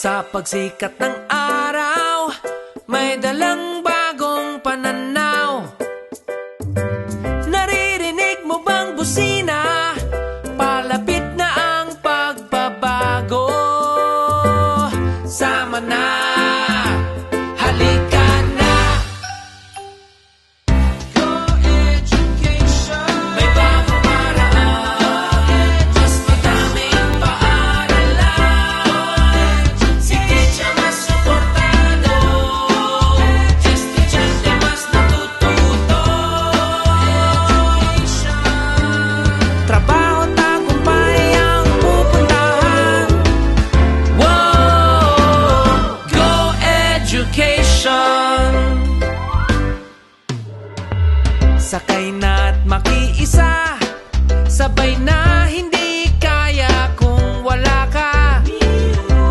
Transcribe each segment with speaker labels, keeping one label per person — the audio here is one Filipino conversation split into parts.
Speaker 1: Sa pagsikat ng araw, may dalang bagong pananaw. Naririnig mo bang busina? Palapit na ang pagbabago. Sama na, halika na. Go Education. May bagong paraan, mas madaming paaralan. Si teacher mas suportado, estudyante mas natututo. Trabaho tagumpay ang pupuntahan. Wow! Go Education. Sakay na't makiisa, sabay na hindi kaya kung wala ka.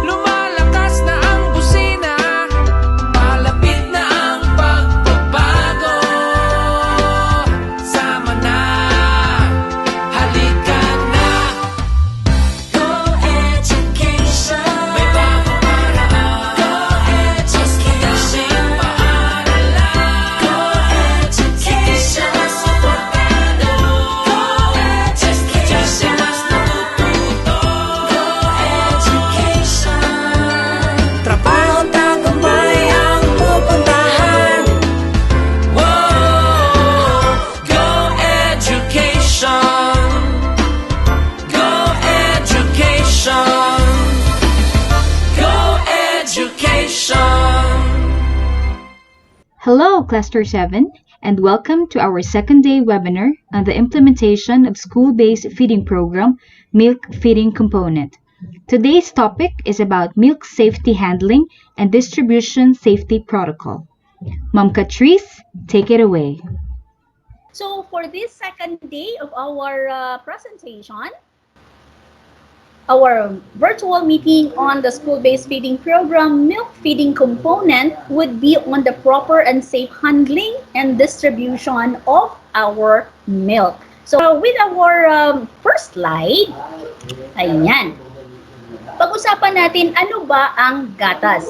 Speaker 1: Lumalakas na ang busina, palapit na ang pagbabago. Sama na, halika na. Go Education. May bagong paraan, Go Education. Paaralan, Go Education. Mas suportado, Go Education. Mas natututo, Go Education. Trabaho tagumpay ang pupuntahan. Wow! Go Education. Go Education. Go Education.
Speaker 2: Hello, Cluster 7, and welcome to our second day webinar on the implementation of school-based feeding program, Milk Feeding Component. Today's topic is about milk safety handling and distribution safety protocol. Ma'am Catrice, take it away.
Speaker 3: So for this second day of our presentation, our virtual meeting on the school-based feeding program, Milk Feeding Component, would be on the proper and safe handling and distribution of our milk. So with our first slide, ayan. Pag-usapan natin ano ba ang gatas.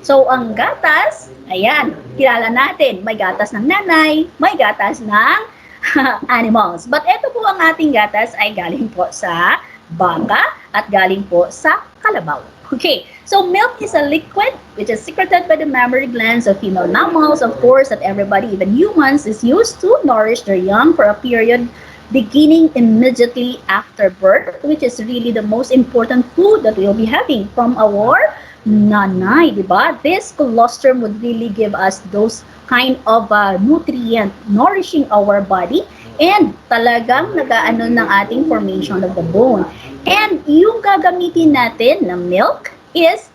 Speaker 3: So ang gatas, ayan, kilala natin, may gatas ng nanay, may gatas ng animals. But ito po ang ating gatas ay galing po sa baka at galing po sa kalabaw. Okay, so milk is a liquid which is secreted by the mammary glands of female mammals, of course, that everybody, even humans, is used to nourish their young for a period beginning immediately after birth, which is really the most important food that we'll be having from our nanay, diba? This colostrum would really give us those kind of nutrient nourishing our body and talagang nag-aano ng ating formation of the bone. And yung gagamitin natin na milk is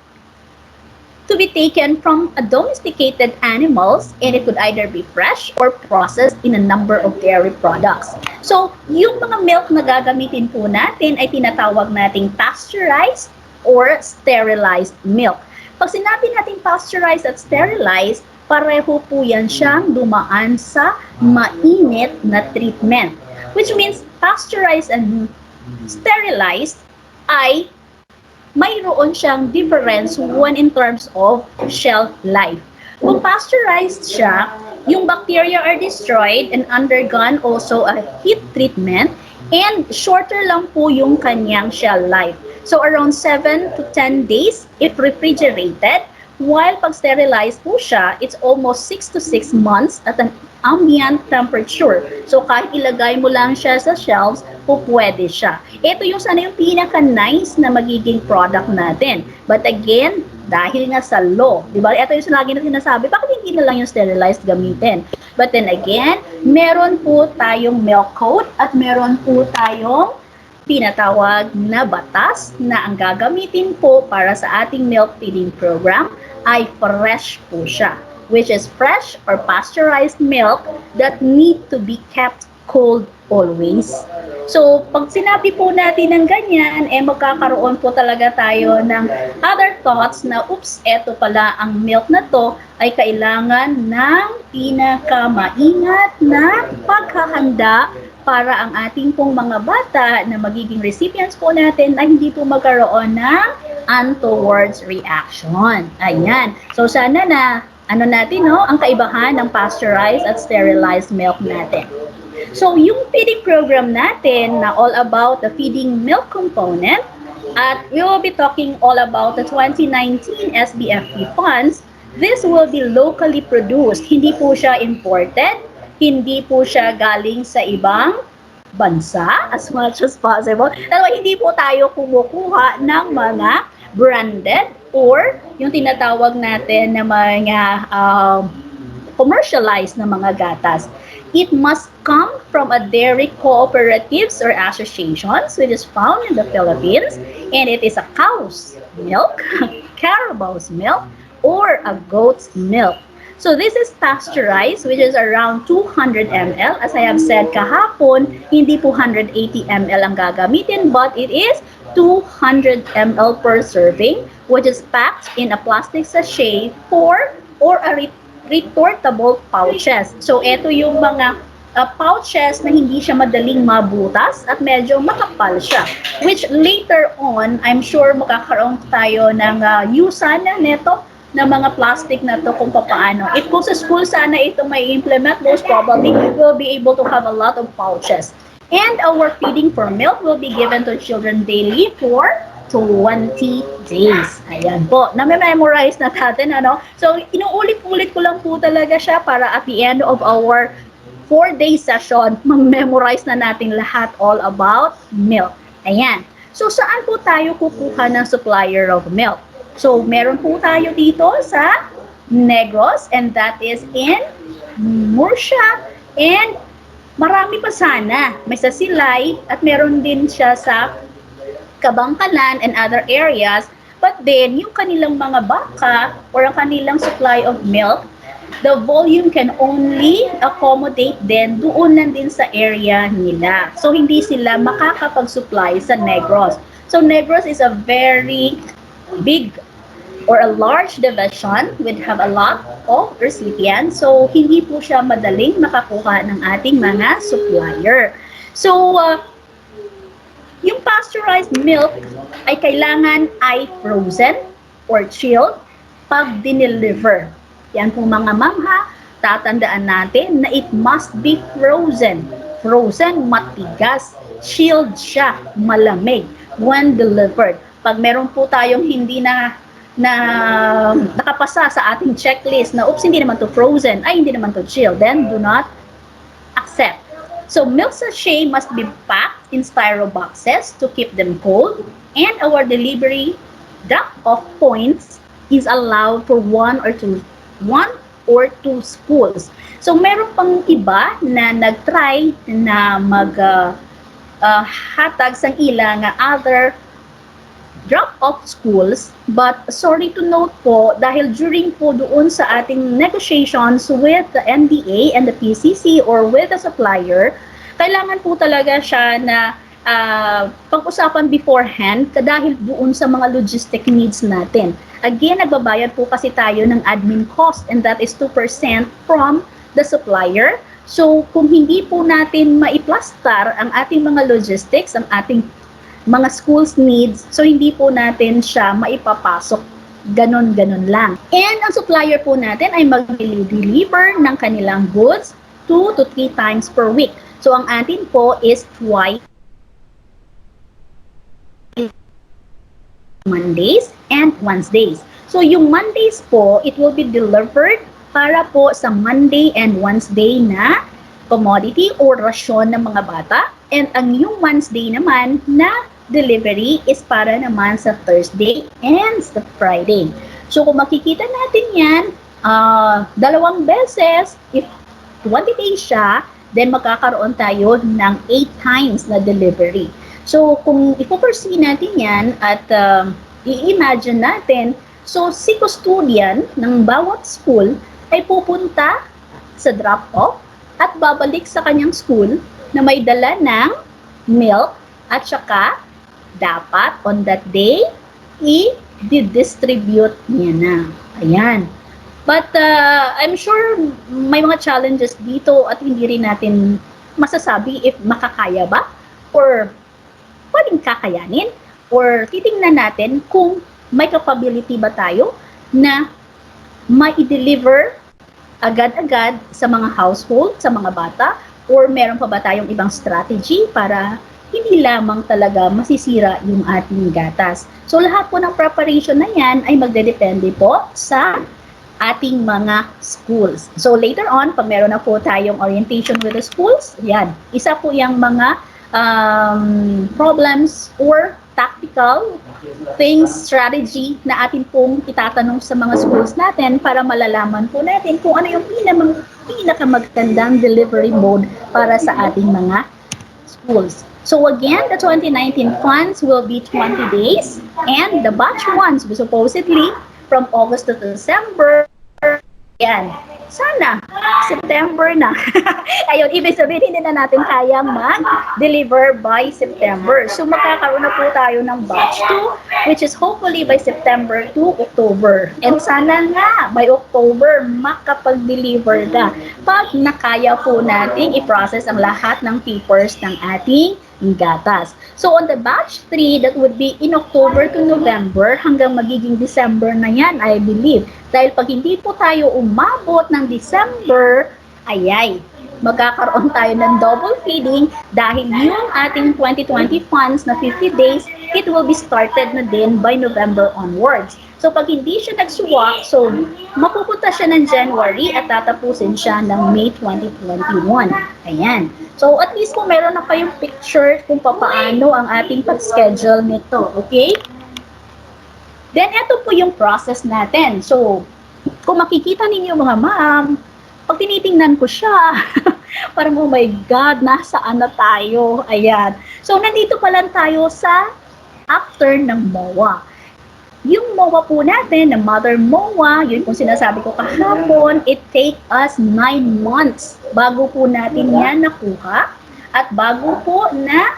Speaker 3: to be taken from a domesticated animals, and it could either be fresh or processed in a number of dairy products. So, yung mga milk na gagamitin po natin ay tinatawag nating pasteurized or sterilized milk. Pag sinabi natin pasteurized at sterilized, pareho po yan siyang dumaan sa mainit na treatment. Which means pasteurized and sterilized ay mayroon siyang difference when in terms of shelf life. Kung pasteurized siya, yung bacteria are destroyed and undergone also a heat treatment, and shorter lang po yung kanyang shelf life. So around 7 to 10 days if refrigerated, while pag sterilized po siya, it's almost 6 to 6 months at an ambient temperature. So kahit ilagay mo lang siya sa shelves, pwede siya. Ito yung sana yung pinaka-nice na magiging product natin. But again, dahil nga sa law, di ba? Ito yung lagi na sinasabi, bakit hindi na lang yung sterilized gamitin? But then again, meron po tayong milk code at meron po tayong tinatawag na batas na ang gagamitin po para sa ating milk feeding program ay fresh po siya, which is fresh or pasteurized milk that need to be kept cold always. So, pag sinabi po natin ng ganyan, magkakaroon po talaga tayo ng other thoughts na, oops, eto pala ang milk na to ay kailangan ng pinakamaingat na paghahanda para ang ating pong mga bata na magiging recipients po natin ay hindi po magkaroon ng untoward reaction. Ayan. So sana na ano natin no, ang kaibahan ng pasteurized at sterilized milk natin. So yung feeding program natin na all about the feeding milk component at we will be talking all about the 2019 SBFP funds. This will be locally produced. Hindi po siya imported. Hindi po siya galing sa ibang bansa as much as possible. Pero hindi po tayo kumukuha ng mga branded or yung tinatawag natin na mga commercialized na mga gatas. It must come from a dairy cooperatives or associations which is found in the Philippines, and it is a cow's milk, carabau's milk, or a goat's milk. So this is pasteurized, which is around 200 ml. As I have said kahapon, hindi po 180 ml ang gagamitin, but it is 200 ml per serving, which is packed in a plastic sachet or a retortable pouches. So ito yung mga pouches na hindi siya madaling mabutas at medyo makapal siya. Which later on, I'm sure makakaroon tayo ng yusan na neto na mga plastic na to kung paano. If kung sa school sana ito may implement, most probably we'll be able to have a lot of pouches. And our feeding for milk will be given to children daily for 20 days. Ayan po. Na-memorize na natin, ano? So, inuulit-ulit ko lang po talaga siya para at the end of our 4-day session, mag-memorize na natin lahat all about milk. Ayan. So, saan po tayo kukuha ng supplier of milk? So, meron po tayo dito sa Negros, and that is in Murcia, and marami pa sana. May sa Silay, at meron din siya sa Kabangkalan and other areas. But then, yung kanilang mga baka or ang kanilang supply of milk, the volume can only accommodate then doon lang din sa area nila. So, hindi sila makakapag-supply sa Negros. So, Negros is a very big or a large division would have a lot of recipients. So, hindi po siya madaling makakuha ng ating mga supplier. So, yung pasteurized milk ay kailangan ay frozen or chilled pag dineliver. Yan po mga mamha, tatandaan natin na it must be frozen. Frozen, matigas. Chilled siya, malamig when delivered. Pag meron po tayong hindi na nakapasa sa ating checklist na oops, hindi naman to frozen, ay hindi naman to chilled, then do not accept. So milk sachet must be packed in styro boxes to keep them cold, and our delivery drop-off points is allowed for one or two schools. So meron pang iba na nag-try na hatag sang ilang other drop-off schools, but sorry to note po, dahil during po doon sa ating negotiations with the NDA and the PCC or with the supplier, kailangan po talaga siya na pag-usapan beforehand dahil doon sa mga logistic needs natin. Again, nagbabayad po kasi tayo ng admin cost, and that is 2% from the supplier. So, kung hindi po natin maiplastar ang ating mga logistics, ang ating mga schools needs, so hindi po natin siya maipapasok ganon-ganon lang. And ang supplier po natin ay mag-deliver ng kanilang goods 2 to 3 times per week. So ang atin po is twice Mondays and Wednesdays. So yung Mondays po, it will be delivered para po sa Monday and Wednesday na commodity or rasyon ng mga bata. And ang yung Wednesday naman na delivery is para naman sa Thursday and sa Friday. So kung makikita natin yan, dalawang beses, if 20 days siya, then magkakaroon tayo ng 8 times na delivery. So kung ipo-foresee natin yan at i-imagine natin, so si custodian ng bawat school ay pupunta sa drop-off at babalik sa kanyang school na may dala ng milk at saka dapat on that day i-distribute niya na. Ayan. But I'm sure may mga challenges dito at hindi rin natin masasabi if makakaya ba or pwedeng kakayanin or titingnan natin kung may capability ba tayo na ma-deliver agad-agad sa mga household, sa mga bata, or meron pa ba tayong ibang strategy para hindi lamang talaga masisira yung ating gatas. So lahat po ng preparation na yan ay magdedepende po sa ating mga schools. So later on, pag meron na po tayong orientation with the schools, yan, isa po yung mga problems or tactical things, strategy na atin pong itatanong sa mga schools natin para malalaman po natin kung ano yung pinakamagandang delivery mode para sa ating mga schools. So again, the 2019 funds will be 20 days and the batch ones will supposedly from August to December. Yan. Sana, September na. Ayun, ibig sabihin hindi na natin kaya mag-deliver by September. So magkakaroon na po tayo ng batch 2, which is hopefully by September to October. And sana nga, by October, makapag-deliver na. Pag nakaya po natin i-process ang lahat ng papers ng ating gatas. So on the batch 3, that would be in October to November, hanggang magiging December na yan, I believe. Dahil pag hindi po tayo umabot ng December, magkakaroon tayo ng double feeding dahil yung ating 2020 funds na 50 days, it will be started na din by November onwards. So pag hindi siya nagsuwak, so mapupunta siya ng January at tatapusin siya ng May 2021. Ayan. So at least kung meron na kayong picture kung paano ang ating pag-schedule nito. Okay? Then ito po yung process natin. So kung makikita ninyo mga ma'am, pag tinitingnan ko siya, parang oh my God, nasaan na tayo? Ayan. So nandito pa lang tayo sa after ng MOA. Yung MOA po natin, na Mother MOA, yun kung sinasabi ko kahapon, it take us 9 months bago po natin yan nakuha at bago po na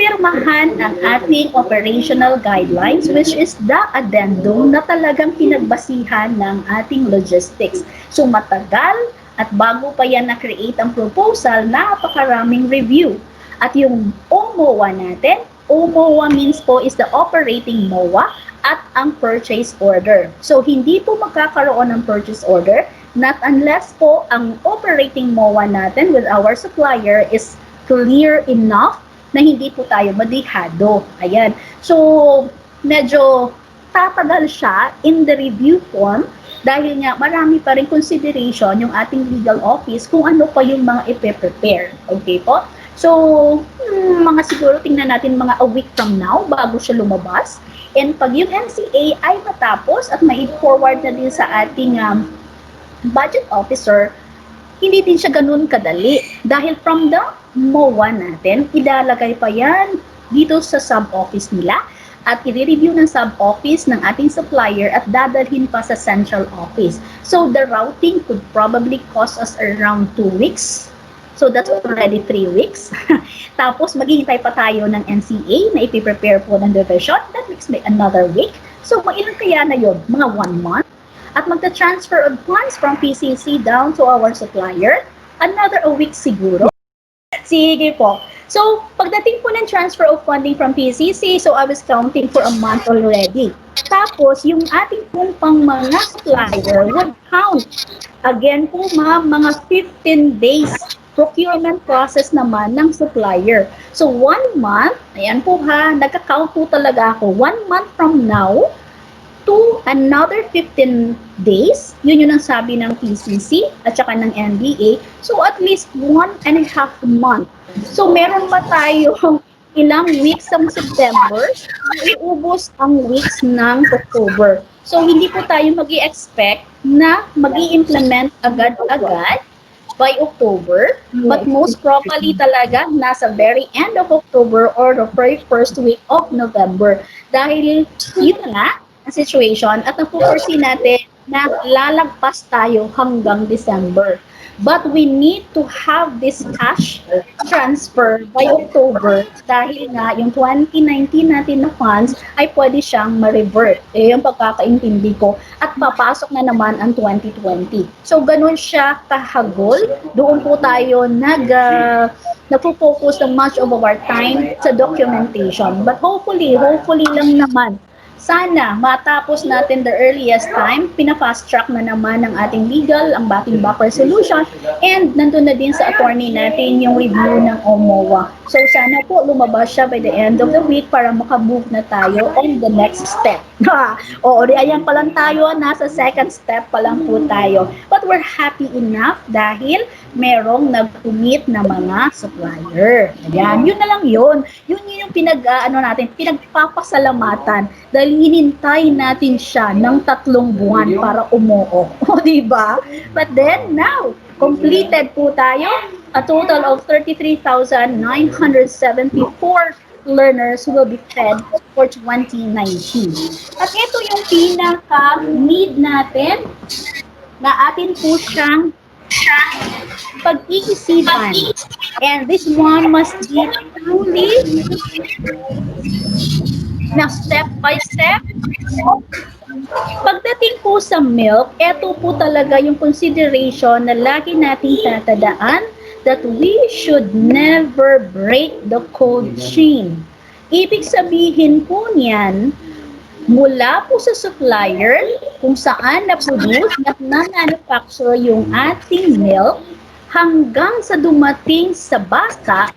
Speaker 3: pirmahan ang ating operational guidelines, which is the addendum na talagang pinagbasihan ng ating logistics. So matagal at bago pa yan na-create ang proposal, napakaraming review. At yung OMOA natin, OMOA means po is the operating MOA at ang purchase order. So, hindi po magkakaroon ng purchase order not unless po ang operating MOA natin with our supplier is clear enough na hindi po tayo madihado. Ayan. So, medyo tatagal siya in the review form dahil nga marami pa rin consideration yung ating legal office kung ano pa yung mga ipe-prepare. Okay po? So, mga siguro tingnan natin mga a week from now bago siya lumabas. And pag yung NCA ay matapos at mai-forward na din sa ating budget officer, hindi din siya ganun kadali. Dahil from the MOA natin, ilalagay pa yan dito sa sub-office nila at i-review ng sub-office ng ating supplier at dadalhin pa sa central office. So the routing could probably cost us around 2 weeks. So that's already 3 weeks. Tapos maghihintay pa tayo ng NCA na ipiprepare po ng division. That makes me another week. So ilan kaya na yun? Mga 1 month. At magta-transfer of funds from PCC down to our supplier. Another a week siguro. Sige po. So pagdating po ng transfer of funding from PCC, so I was counting for a month already. Tapos yung ating pong pang mga supplier would count. Again po mga 15 days procurement process naman ng supplier. So, 1 month, ayan po ha, nagka-count po talaga ako, 1 month from now to another 15 days, yun yung ang sabi ng PCC at saka ng NBA. So, at least 1.5 month. So, meron ba tayong ilang weeks ng September, iubos ang weeks ng October. So, hindi po tayo mag-i-expect na mag-i-implement agad-agad by October, but most probably talaga nasa very end of October or the very first week of November. Dahil yun nga ang situation at napupursee natin na lalagpas tayo hanggang December. But we need to have this cash transfer by October dahil nga yung 2019 natin na funds ay pwede siyang ma-revert. Yung pagkakaintindi ko. At papasok na naman ang 2020. So, ganun siya kahagol. Doon po tayo nagpo-focus ng much of our time sa documentation. But hopefully lang naman sana matapos natin the earliest time, pina-fast track na naman ng ating legal, ang backing back resolution, and nandun na din sa attorney natin yung review ng OMOA. So sana po lumabas siya by the end of the week para makabook na tayo on the next step. Oo, di ayan pa lang tayo, nasa second step pa lang po tayo. But we're happy enough dahil merong nag-commit na mga supplier. Ayan, yun na lang yun. Yun yung natin, pinagpapasalamatan dahil hinintay natin siya ng 3 buwan para umuo. O, diba? But then, now, completed po tayo. A total of 33,974 learners will be fed for 2019. At ito yung pinaka-need natin na atin po siyang pag-iisipan. And this one must be truly na step by step. Pagdating po sa milk, ito po talaga yung consideration na lagi nating tatandaan that we should never break the cold chain. Ibig sabihin po niyan, mula po sa supplier, kung saan na-produce at na-manufacture yung ating milk, hanggang sa dumating sa bata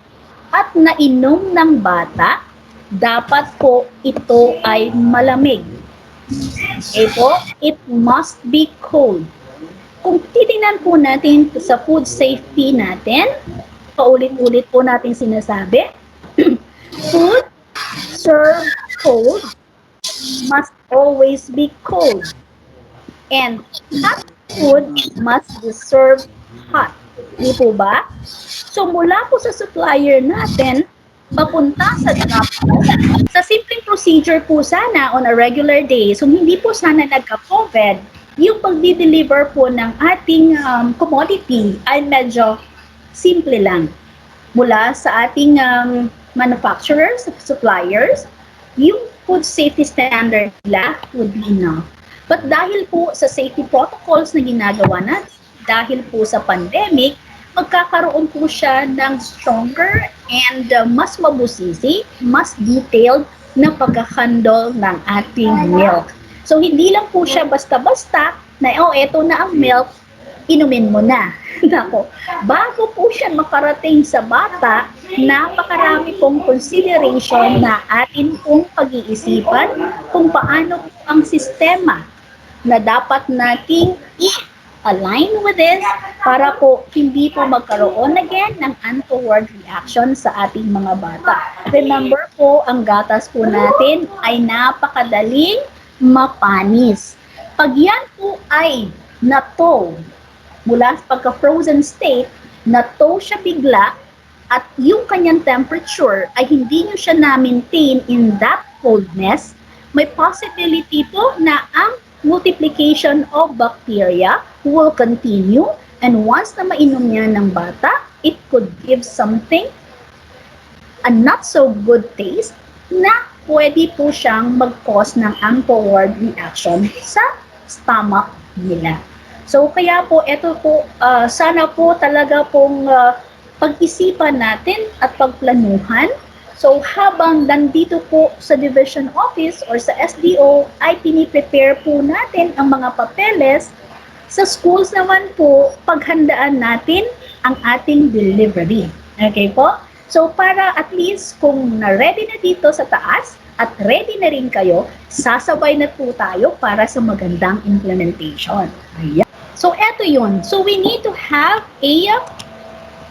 Speaker 3: at nainom ng bata, dapat po ito ay malamig. Okay po, it must be cold. Kung titingnan po natin sa food safety natin, paulit-ulit po natin sinasabi, food served cold must always be cold. And hot food must be served hot. Di po ba? So mula po sa supplier natin, papunta sa drop, sa simpleng procedure po sana on a regular day, so hindi po sana nagka-COVID, yung pag-deliver po ng ating commodity ay medyo simple lang. Mula sa ating manufacturers, suppliers, yung food safety standard nila would be enough. But dahil po sa safety protocols na ginagawa natin, dahil po sa pandemic, magkakaroon po siya ng stronger and mas mabusisi, mas detailed na pagkakandol ng ating milk. So, hindi lang po siya basta-basta na, eto na ang milk, inumin mo na. Nako, bago po siya makarating sa bata, napakarami pong consideration na atin pong pag-iisipan kung paano po ang sistema na dapat nating align with this para po hindi po magkaroon again ng untoward reaction sa ating mga bata. Remember po, ang gatas po natin ay napakadaling mapanis. Pag yan po ay na-thaw, mula sa pagka-frozen state, na-thaw siya bigla at yung kanyang temperature ay hindi nyo siya na-maintain in that coldness, may possibility po na ang multiplication of bacteria will continue, and once na mainom niya ng bata, it could give something a not so good taste na pwede po siyang mag-cause ng untoward reaction sa stomach nila. So kaya po ito po sana po talaga pong pag-isipan natin at pagplanuhan. So habang nandito po sa division office or sa SDO ay piniprepare po natin ang mga papeles, sa schools naman po paghandaan natin ang ating delivery. Okay po? So para at least kung na-ready na dito sa taas at ready na rin kayo, sasabay na po tayo para sa magandang implementation. Ayan. So eto yun. So we need to have a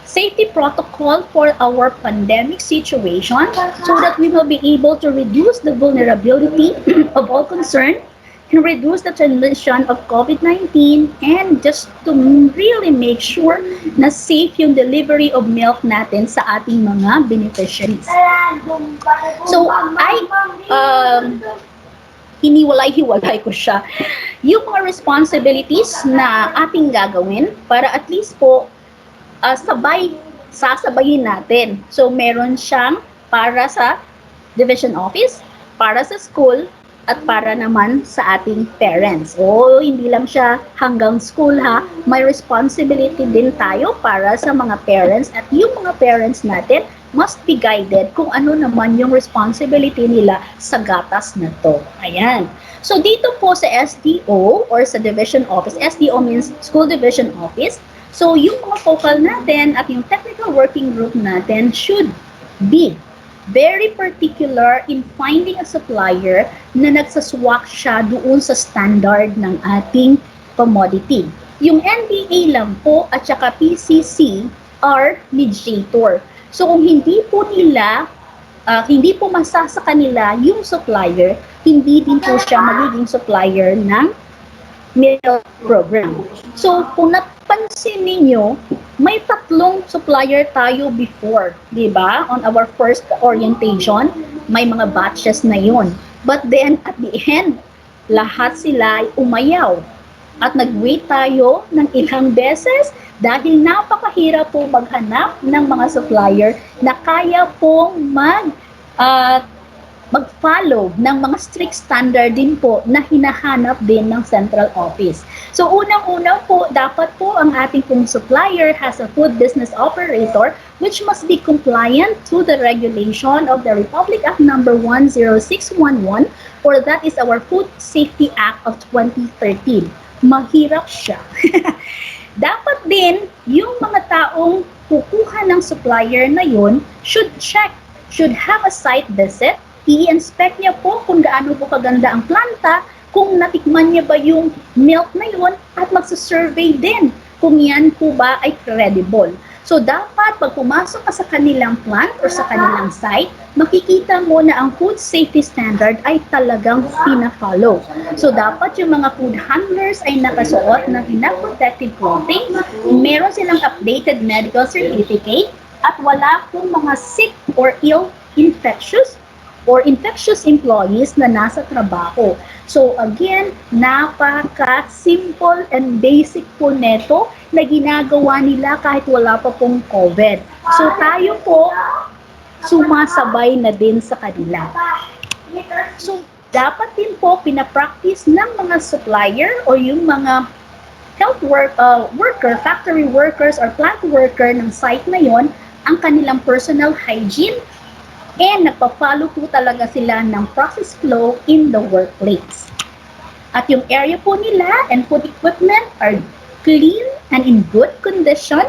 Speaker 3: safety protocol for our pandemic situation so that we will be able to reduce the vulnerability of all concerned and reduce the transmission of COVID-19 and just to really make sure na safe yung delivery of milk natin sa ating mga beneficiaries. So, hiniwalay-hiwalay ko siya. Yung mga responsibilities na ating gagawin para at least po sasabayin natin. So, meron siyang para sa division office, para sa school, at para naman sa ating parents. O hindi lang siya hanggang school ha, may responsibility din tayo para sa mga parents at yung mga parents natin must be guided kung ano naman yung responsibility nila sa gatas na to. Ayan. So dito po sa SDO or sa Division Office, SDO means School Division Office, so yung mga focal natin at yung technical working group natin should be very particular in finding a supplier na nagsaswak siya doon sa standard ng ating commodity. Yung NBA lang po at saka PCC are mediator. So kung hindi po nila, hindi po masa sa kanila yung supplier, hindi din po siya magiging supplier ng milk program. So kung napansin ninyo, may tatlong supplier tayo before, di ba? On our first orientation, may mga batches na yon. But then, at the end, lahat sila ay umayaw. At nag-wait tayo ng ilang beses dahil napakahirap po maghanap ng mga supplier na kaya pong mag-follow ng mga strict standard din po na hinahanap din ng central office. So unang-una po, dapat po ang ating pong supplier has a food business operator which must be compliant to the regulation of the Republic Act number 10611 or that is our Food Safety Act of 2013. Mahirap siya. Dapat din yung mga taong kukuha ng supplier na yun should have a site visit. I-inspect niya po kung gaano po kaganda ang planta, kung natikman niya ba yung milk na yun, at magsasurvey din kung yan po ba ay credible. So, dapat pag pumasok ka sa kanilang plant or sa kanilang site, makikita mo na ang food safety standard ay talagang pina-follow. So, dapat yung mga food handlers ay nakasuot ng enough protective clothing, meron silang updated medical certificate, at wala pong mga sick or ill infectious employees na nasa trabaho. So again, napaka-simple and basic po neto na ginagawa nila kahit wala pa pong COVID. So tayo po, sumasabay na din sa kanila. So dapat din po pinapractice ng mga supplier o yung mga health worker, factory workers or plant worker ng site na yon ang kanilang personal hygiene and nagpa-follow po talaga sila ng process flow in the workplace. At yung area po nila and food equipment are clean and in good condition,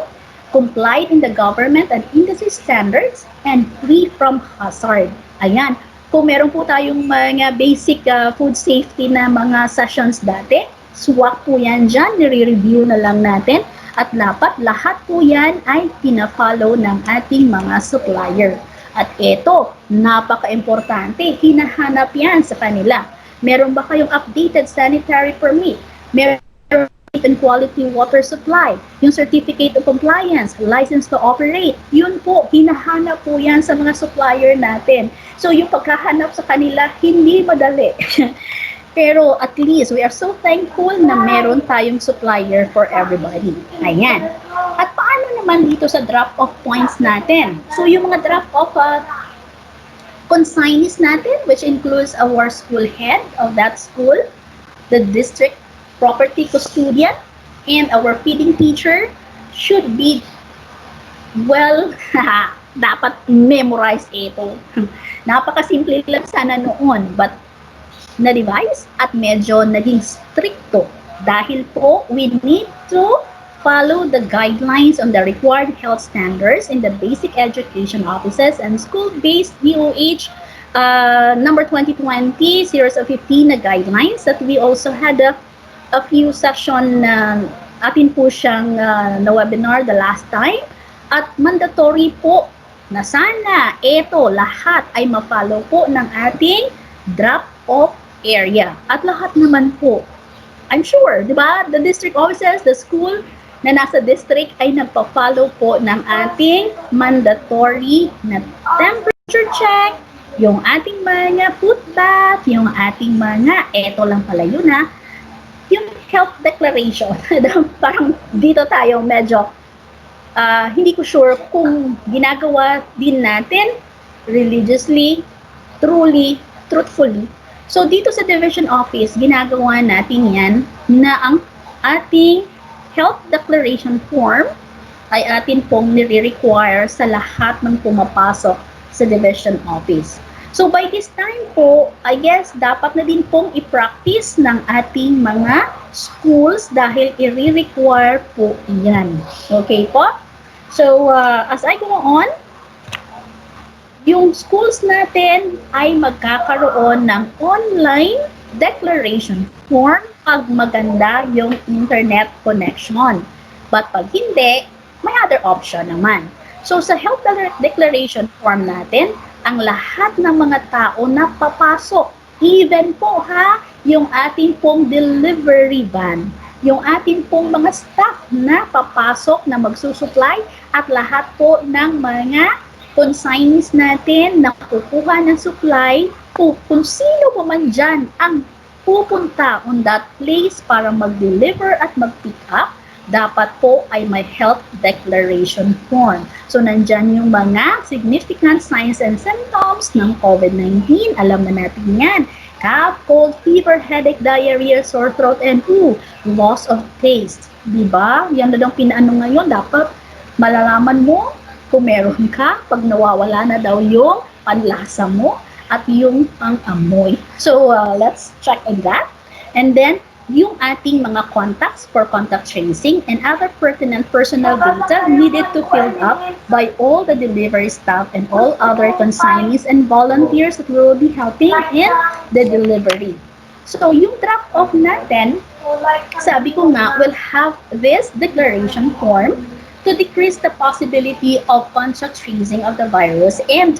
Speaker 3: complied in the government and industry standards, and free from hazard. Ayan, kung meron po tayong mga basic food safety na mga sessions dati, swak po yan dyan, nire-review na lang natin, at dapat lahat po yan ay pina-follow ng ating mga supplier. At ito, napaka-importante, hinahanap yan sa kanila. Meron ba kayong updated sanitary permit? Meron and quality water supply, yung certificate of compliance, license to operate, yun po, hinahanap po yan sa mga supplier natin. So yung pagkahanap sa kanila, hindi madali. Pero at least, we are so thankful na meron tayong supplier for everybody. Ayan. At paano naman dito sa drop-off points natin? So yung mga drop-off consignees natin, which includes our school head of that school, the district property custodian, and our feeding teacher should be well, dapat memorize ito. Napakasimple lang sana noon, but na-revise at medyo naging stricto dahil po we need to follow the guidelines on the required health standards in the basic education offices and school-based DOH number 2020 series of 15 na guidelines that we also had a few session atin po siyang na webinar the last time, at mandatory po na sana ito lahat ay ma-follow po ng ating drop-off area. At lahat naman po, I'm sure, di ba, the district offices, the school na nasa district ay nagpa-follow po ng ating mandatory na temperature check, yung ating mga foot bath, yung ating mga, eto lang pala yun ha, yung health declaration. Parang dito tayo medyo hindi ko sure kung ginagawa din natin religiously, truly, truthfully, So dito sa division office, ginagawa natin yan na ang ating health declaration form ay atin pong nire-require sa lahat ng pumapasok sa division office. So by this time po, I guess dapat na din pong i-practice ng ating mga schools dahil i-require po yan. Okay po? So as I go on, yung schools natin ay magkakaroon ng online declaration form pag maganda yung internet connection. But pag hindi, may other option naman. So sa health declaration form natin, ang lahat ng mga tao na papasok, even po yung ating pong delivery van, yung ating pong mga staff na papasok na magsusupply at lahat po ng mga consignees natin na kukuha ng supply, kung sino pa man dyan ang pupunta on that place para mag-deliver at mag-pick up, dapat po ay may health declaration form. So, nandyan yung mga significant signs and symptoms ng COVID-19. Alam na natin yan. Cough, cold, fever, headache, diarrhea, sore throat, and loss of taste. Diba? Yan na daw pinaano ngayon. Dapat malalaman mo kung meron ka pag nawawala na daw yung panlasa mo at yung ang amoy. So, let's check on that. And then, yung ating mga contacts for contact tracing and other pertinent personal data needed to filled up by all the delivery staff and all other consignees and volunteers that will be helping in the delivery. So, yung drop-off natin, sabi ko nga, will have this declaration form to decrease the possibility of contact tracing of the virus. And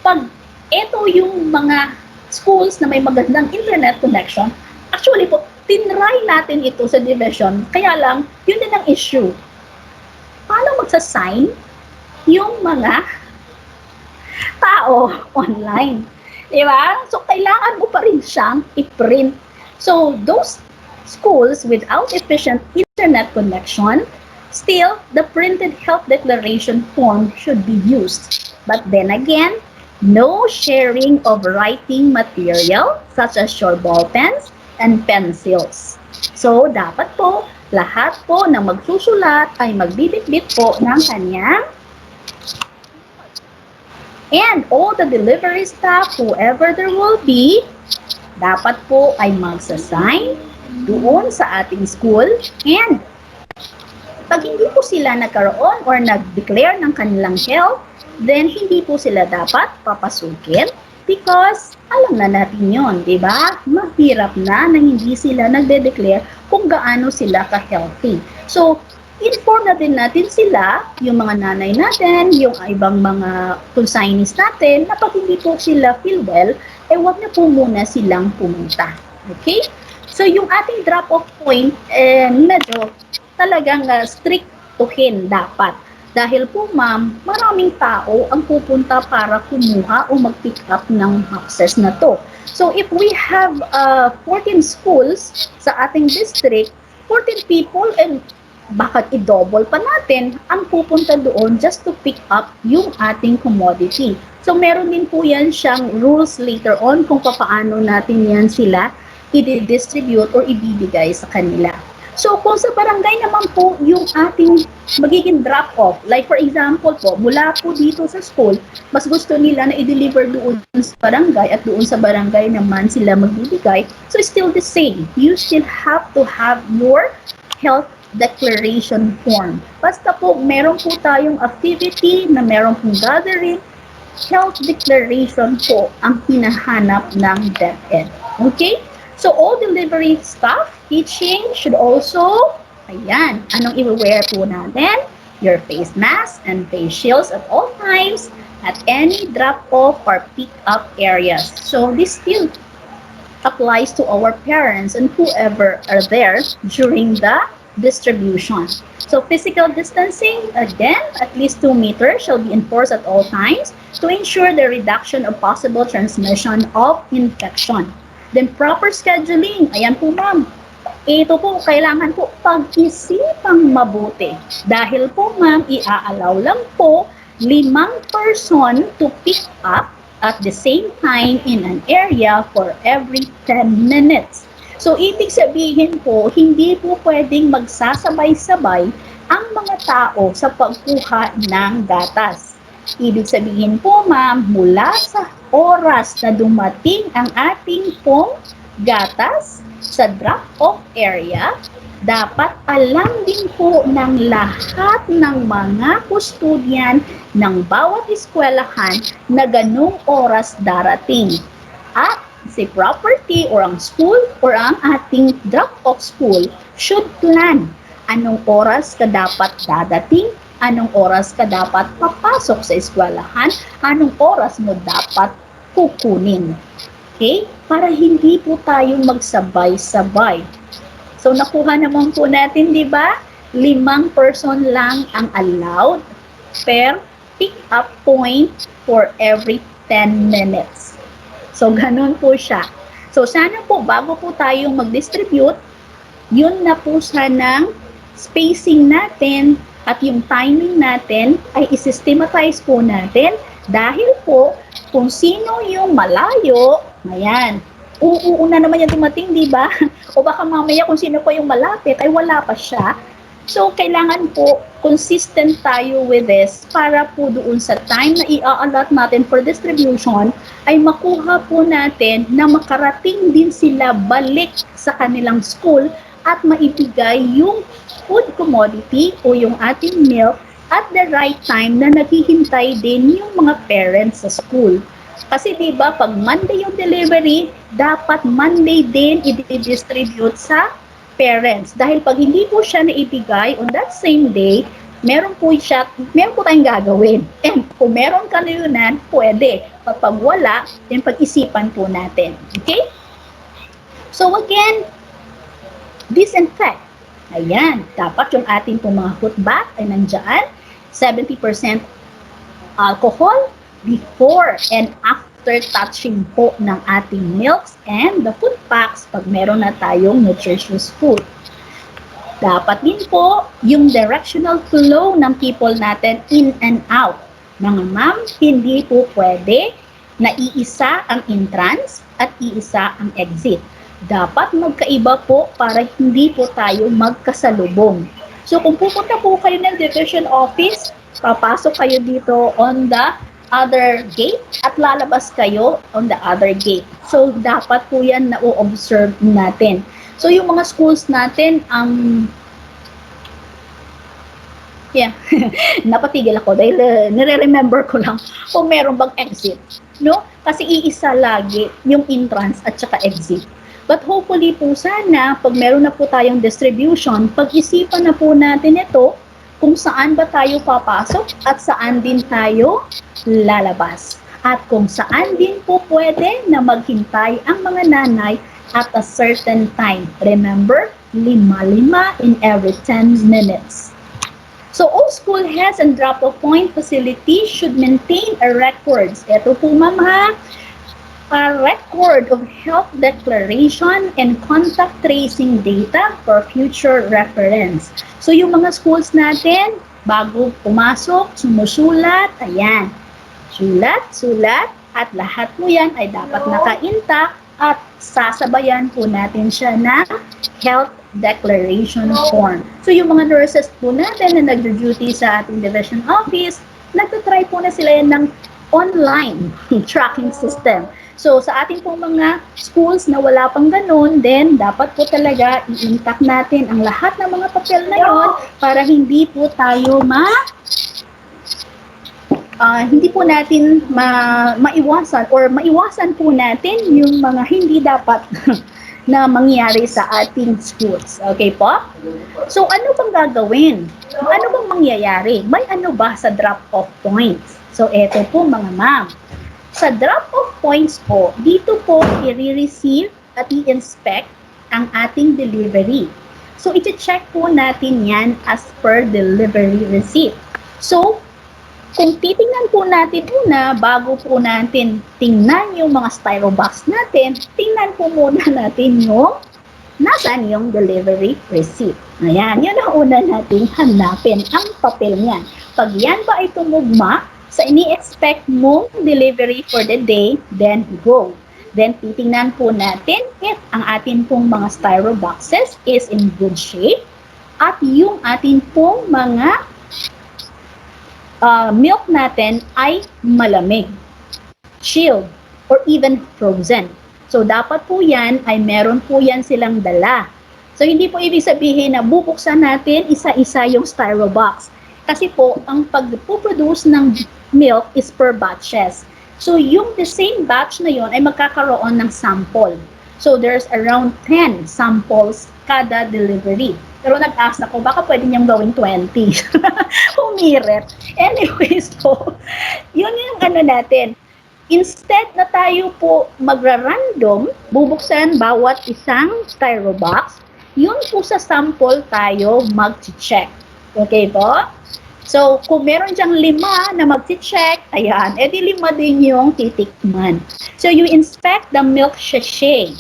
Speaker 3: pag ito yung mga schools na may magandang internet connection, actually po, tinry natin ito sa division, kaya lang, yun din ang issue. Paano magsasign yung mga tao online? Diba? So, kailangan mo pa rin siyang i-print. So, those schools without efficient internet connection, still, the printed health declaration form should be used. But then again, no sharing of writing material such as your ball pens and pencils. So, dapat po, lahat po na magsusulat ay magbibit-bit po ng kanyang and all the delivery staff, whoever there will be, dapat po ay magsasign doon sa ating school and pag hindi po sila nagkaroon or nag-declare ng kanilang health, then hindi po sila dapat papasukin because alam na natin yun, di ba? Mahirap na hindi sila nagde-declare kung gaano sila ka-healthy. So, inform na din natin sila, yung mga nanay natin, yung ibang mga consignees natin, na pag hindi po sila feel well, eh wag na po muna silang pumunta. Okay? So, yung ating drop-off point, medyo talagang strictuhin dapat. Dahil po ma'am, maraming tao ang pupunta para kumuha o mag-pick up ng boxes na to. So if we have 14 schools sa ating district, 14 people and bakit i-double pa natin ang pupunta doon just to pick up yung ating commodity. So meron din po yan siyang rules later on kung paano natin yan sila i-distribute or ibibigay sa kanila. So, kung sa barangay naman po yung ating magiging drop-off, like for example po, mula po dito sa school, mas gusto nila na i-deliver doon sa barangay at doon sa barangay naman sila magbibigay. So, still the same. You still have to have your health declaration form. Basta po, meron po tayong activity na meron pong gathering, health declaration po ang hinahanap ng DepEd. Okay? So, all delivery staff, teaching should also, ayan, anong i-wear po natin? Your face mask and face shields at all times at any drop-off or pick-up areas. So, this still applies to our parents and whoever are there during the distribution. So, physical distancing, again, at least 2 meters shall be enforced at all times to ensure the reduction of possible transmission of infection. Then proper scheduling, ayan po ma'am, ito po kailangan po pag-isipang mabuti. Dahil po ma'am, i-allow lang po 5 person to pick up at the same time in an area for every 10 minutes. So, ibig sabihin po, hindi po pwedeng magsasabay-sabay ang mga tao sa pagkuha ng gatas. Ibig sabihin po, ma'am, mula sa oras na dumating ang ating pong gatas sa drop-off area, dapat alam din po ng lahat ng mga kustodyan ng bawat eskwelahan na ganung oras darating. At si property or ang school or ang ating drop-off school should plan anong oras ka dapat dadating, anong oras ka dapat papasok sa eskwelahan, anong oras mo dapat kukunin. Okay? Para hindi po tayo magsabay-sabay. So, nakuha naman po natin, di ba? 5 person lang ang allowed per pick-up point for every 10 minutes. So, ganun po siya. So, sana po, bago po tayong mag-distribute, yun na po sanang spacing natin at yung timing natin ay isystematize po natin dahil po, kung sino yung malayo, ayan, uuna naman yung dumating, di ba? O baka mamaya kung sino pa yung malapit, ay wala pa siya. So, kailangan po, consistent tayo with this para po doon sa time na i-allot natin for distribution, ay makuha po natin na makarating din sila balik sa kanilang school at maibigay yung food commodity o yung ating milk at the right time na naghihintay din yung mga parents sa school. Kasi diba, pag Monday yung delivery, dapat Monday din i-distribute sa parents. Dahil pag hindi po siya naibigay on that same day, meron po tayong gagawin. And kung meron kanayunan, pwede. Pag wala, then pag-isipan po natin. Okay? So again, disinfect. Ayan, dapat yung ating pong mga foot bath ay nandiyan. 70% alcohol, before and after touching po ng ating milks and the food packs pag meron na tayong nutritious food. Dapat din po yung directional flow ng people natin in and out. Mga ma'am, hindi po pwede na iisa ang entrance at iisa ang exit. Dapat magkaiba po para hindi po tayo magkasalubong. So kung pupunta po kayo ng division office, papasok kayo dito on the other gate at lalabas kayo on the other gate. So, dapat po yan na o-observe natin. So, yung mga schools natin, napatigil ako dahil nire-remember ko lang kung meron bang exit. No? Kasi iisa lagi yung entrance at saka exit. But hopefully po sana, pag meron na po tayong distribution, pag-isipan na po natin ito kung saan ba tayo papasok at saan din tayo lalabas. At kung saan din po pwede na maghintay ang mga nanay at a certain time. Remember, 5 in every 10 minutes. So, all school has and drop-off point facilities should maintain a records. Ito po ma'am ha, a record of health declaration and contact tracing data for future reference. So, yung mga schools natin, bago pumasok, sumusulat, ayan. Sulat, at lahat po yan ay dapat naka-intact at sasabayan po natin siya na health declaration form. So, yung mga nurses po natin na nag-duty sa ating division office, nagtatry po na sila yan ng online tracking system. So, sa ating pong mga schools na wala pang ganun, then dapat po talaga i-intact natin ang lahat ng mga papel na yon para hindi po tayo hindi po natin maiwasan or maiwasan po natin yung mga hindi dapat na mangyari sa ating schools. Okay po? So, ano bang gagawin? Ano bang mangyayari? May ano ba sa drop-off points? So, eto po mga ma'am. Sa drop-off points po, dito po i-receive at i-inspect ang ating delivery. So, iti-check po natin yan as per delivery receipt. So, kung titingnan po natin una, bago po natin tingnan yung mga styro box natin, tingnan po muna natin yung nasaan yung delivery receipt. Ayan, yun ang una natin hanapin, ang papel niyan. Pag yan ba ay tumugma sa ini-expect mong delivery for the day, then go. Then titingnan po natin if ang atin pong mga styro boxes is in good shape at yung atin pong mga milk natin ay malamig, chilled, or even frozen. So, dapat po yan ay meron po yan silang dala. So, hindi po ibig sabihin na bubuksan natin isa-isa yung styro box. Kasi po, ang pag-produce ng milk is per batches. So, yung the same batch na yon ay magkakaroon ng sample. So, there's around 10 samples kada delivery. Pero nag-ask ako, baka pwede niyang gawin 20. Humirit. Anyways po, yun yung ano natin. Instead na tayo po magra-random, bubuksan bawat isang styro box, yun po sa sample tayo mag-check. Okay po? So, kung meron dyang 5 na mag-check, ayan, edi 5 din yung titikman. So, you inspect the milk sachet.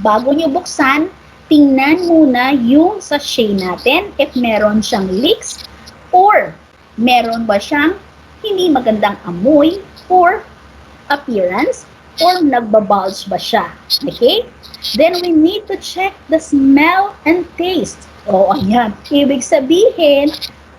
Speaker 3: Bago nyo buksan, tingnan muna yung sachet natin if meron siyang leaks or meron ba siyang hindi magandang amoy or appearance or nagbabulge ba siya. Okay? Then we need to check the smell and taste. O, ayan. Ibig sabihin,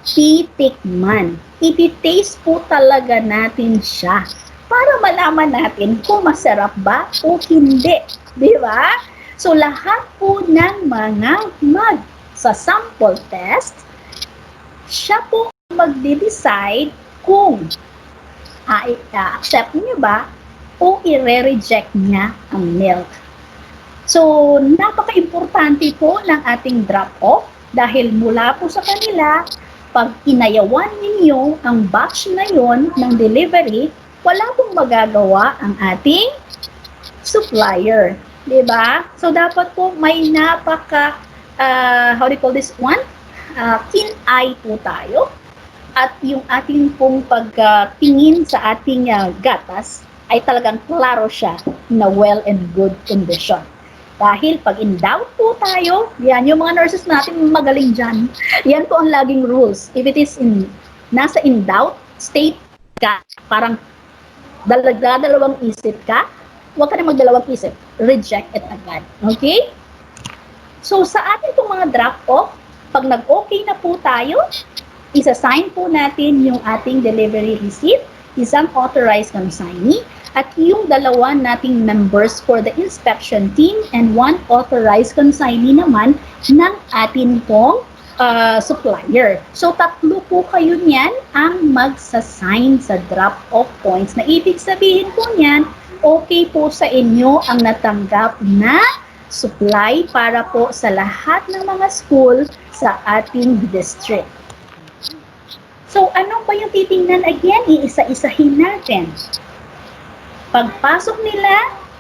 Speaker 3: titikman. Iti-taste po talaga natin siya para malaman natin kung masarap ba o hindi. Di ba? So, lahat po ng mga sa sample test, siya po magde-decide kung accept niya ba o i-reject niya ang milk. So, napaka-importante po ng ating drop-off dahil mula po sa kanila, pag inayawan ninyo ang batch na yon ng delivery, wala pong magagawa ang ating supplier. Diba? So, dapat po may napaka, how do you call this one? Keen eye po tayo. At yung ating pong pagtingin sa ating gatas ay talagang klaro siya na well and good condition. Dahil pag in doubt po tayo, yan yung mga nurses natin magaling dyan. Yan po ang laging rules. If it is nasa in doubt state ka, parang dalawang isip ka, huwag ka na magdalawang isip. Reject it agad. Okay? So, sa ating pong mga drop-off, pag nag-okay na po tayo, isa-sign po natin yung ating delivery receipt, isang authorized consignee, at yung dalawa nating members for the inspection team and one authorized consignee naman ng atin pong supplier. So, 3 po kayo niyan ang magsasign sa drop-off points na ibig sabihin po niyan, okay po sa inyo ang natanggap na supply para po sa lahat ng mga school sa ating district. So, ano ba yung titingnan again? Iisa-isahin natin. Pagpasok nila,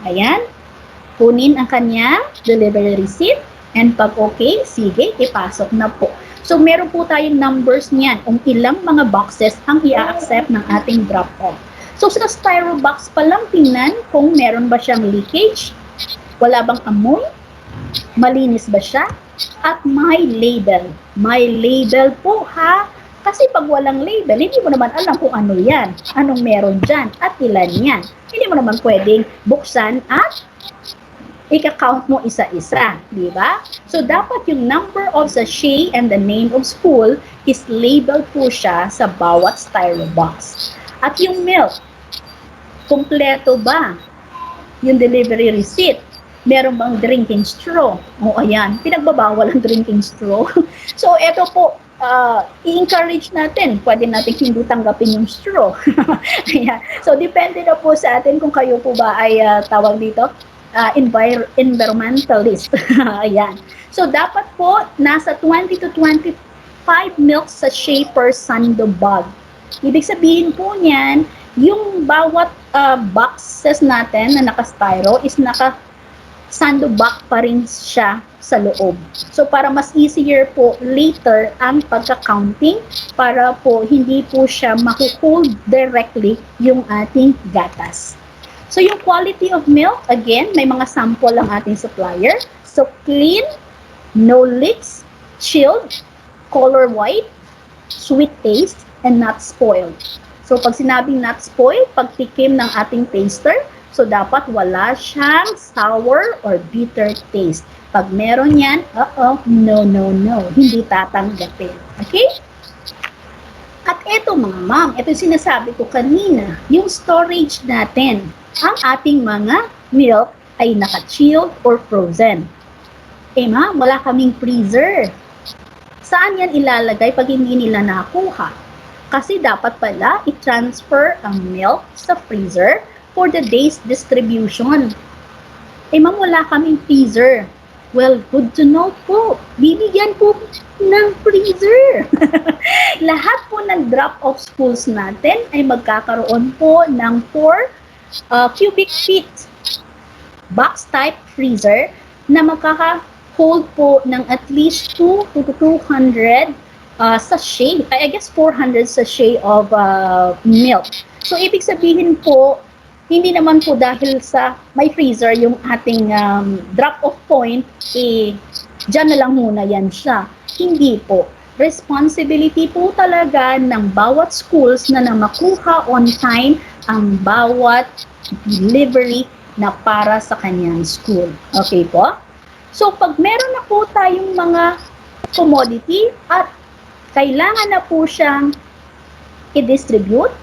Speaker 3: ayan, kunin ang kanyang delivery receipt, and pag okay, sige, ipasok na po. So, meron po tayong numbers niyan kung ilang mga boxes ang i-accept ng ating drop-off. So, sa styro box pa lang tingnan kung meron ba siyang leakage, wala bang amoy, malinis ba siya, at may label. May label po ha, kasi pag walang label, hindi mo naman alam kung ano yan, anong meron dyan, at ilan yan. Hindi mo naman pwedeng buksan at ika-count mo isa-isa, di ba? So, dapat yung number of sachet and the name of school is labeled po siya sa bawat styro box. At yung milk, kumpleto ba? Yung delivery receipt, meron bang drinking straw? O ayan, pinagbabawal ang drinking straw. So, eto po, i-encourage natin, pwede natin hindi tanggapin yung straw. Ayan. So, depende na po sa atin kung kayo po ba ay tawag dito, environmentalist. Ayan. So, dapat po, nasa 20 to 25 milk sachet per sando bag. Ibig sabihin po niyan, yung bawat boxes natin na naka-styro is naka-sando bag pa rin siya sa loob. So, para mas easier po later ang pagka-counting para po hindi po siya makuhold directly yung ating gatas. So, yung quality of milk, again, may mga sample ang ating supplier. So, clean, no leaks, chilled, color white, sweet taste, and not spoiled. So, pag sinabing not spoil, pagtikim ng ating taster, so dapat wala siyang sour or bitter taste. Pag meron yan, no, no, no, hindi tatanggapin. Okay? At eto mga ma'am, ito yung sinasabi ko kanina, yung storage natin. Ang ating mga milk ay naka-chilled or frozen. Eh ma'am, wala kaming freezer. Saan yan ilalagay pag hindi nila nakuha? Kasi dapat pala i-transfer ang milk sa freezer for the day's distribution. Eh ma'am, wala kaming freezer. Well, good to know po. Bibigyan po ng freezer. Lahat po ng drop-off schools natin ay magkakaroon po ng 4 cubic feet box-type freezer na magkaka-hold po ng at least 2 to 200 sachet, I guess 400 sachet of milk. So, ibig sabihin po, hindi naman po dahil sa may freezer yung ating drop-off point, dyan na lang muna yan siya. Hindi po. Responsibility po talaga ng bawat schools na makuha on time ang bawat delivery na para sa kanyang school. Okay po? So, pag meron na po tayong mga commodity at kailangan na po siyang i-distribute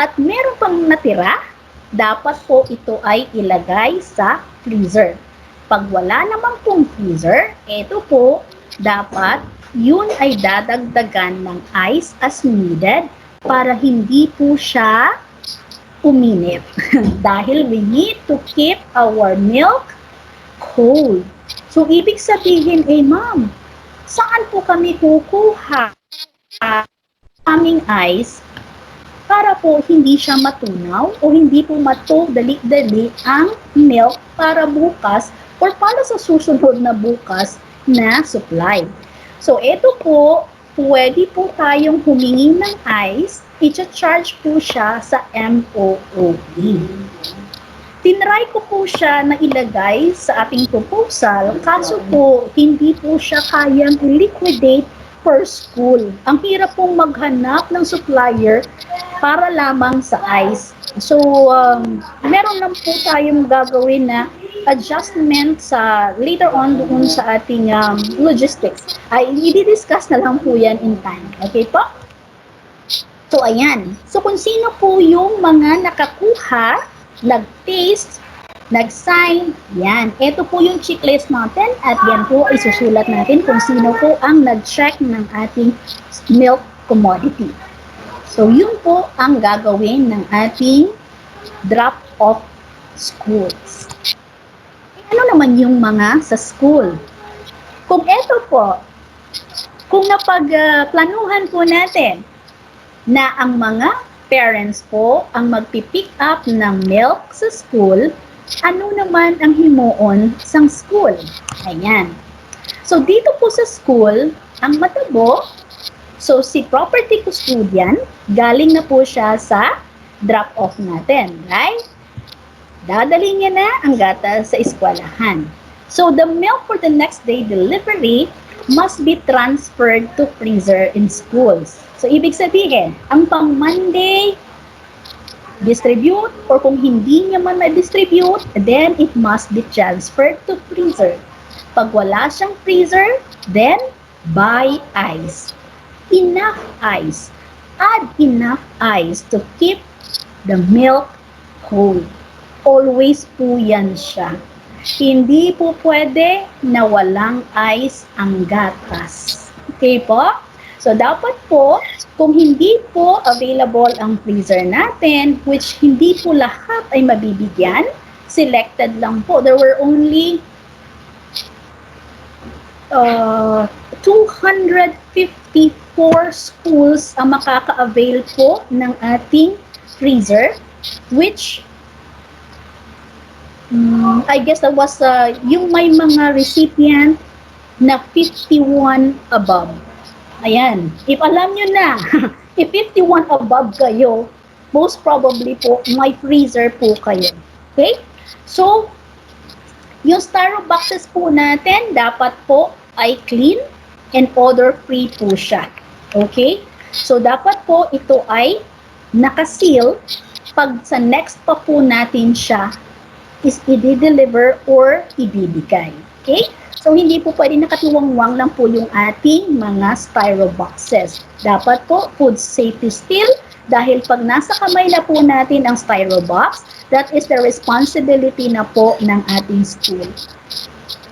Speaker 3: at meron pang natira, dapat po ito ay ilagay sa freezer. Pag wala namang pong freezer, ito po, dapat yun ay dadagdagan ng ice as needed para hindi po siya uminit. Dahil we need to keep our milk cold. So, ibig sabihin, ma'am, saan po kami kukuha aming ice para po hindi siya matunaw o hindi po dali-dali ang milk para bukas or para sa susunod na bukas na supply. So, ito po, pwede po tayong humingi ng ice, i-charge po siya sa MOOE. Tinry ko po siya na ilagay sa ating proposal, kaso po, hindi po siya kayang i-liquidate per school. Ang hirap pong maghanap ng supplier para lamang sa ice. So, meron lang po tayong gagawin na adjustment sa later on doon sa ating logistics. Ay, i-discuss na lang po yan in time. Okay po? So, ayan. So, kung sino po yung mga nakakuha, nag-taste, nag-sign, yan. Ito po yung checklist natin at yan po ay susulat natin kung sino po ang nag-check ng ating milk commodity. So, yun po ang gagawin ng ating drop-off schools. Ano naman yung mga sa school? Kung ito po, kung napag-planuhan po natin na ang mga parents po ang magpipick up ng milk sa school, ano naman ang himuon sa school? Ayan. So, dito po sa school, ang matabo, so si property custodian, galing na po siya sa drop-off natin, right? Dadali niya na ang gatas sa eskwelahan. So, the milk for the next day delivery must be transferred to freezer in schools. So, ibig sabihin, ang pang Monday, distribute, or kung hindi niya man ma-distribute, then it must be transferred to freezer. Pag wala siyang freezer, then buy ice. Enough ice. Add enough ice to keep the milk cold. Always po yan siya. Hindi po pwede na walang ice ang gatas. Okay po? So, dapat po, kung hindi po available ang freezer natin, which hindi po lahat ay mabibigyan, selected lang po. There were only 254 schools ang makaka-avail po ng ating freezer, which I guess that was yung may mga recipient na 51 above. Ayan. If alam nyo na, if 51 above kayo, most probably po, may freezer po kayo. Okay? So, yung styro boxes po natin, dapat po ay clean and odor-free po siya. Okay? So, dapat po ito ay nakaseal, pag sa next pa po natin siya is i-deliver or ibibigay. Okay? So, hindi po pwede nakatiwangwang lang po yung ating mga styro boxes. Dapat po, food safety still, dahil pag nasa kamay na po natin ang styro box, that is the responsibility na po ng ating school.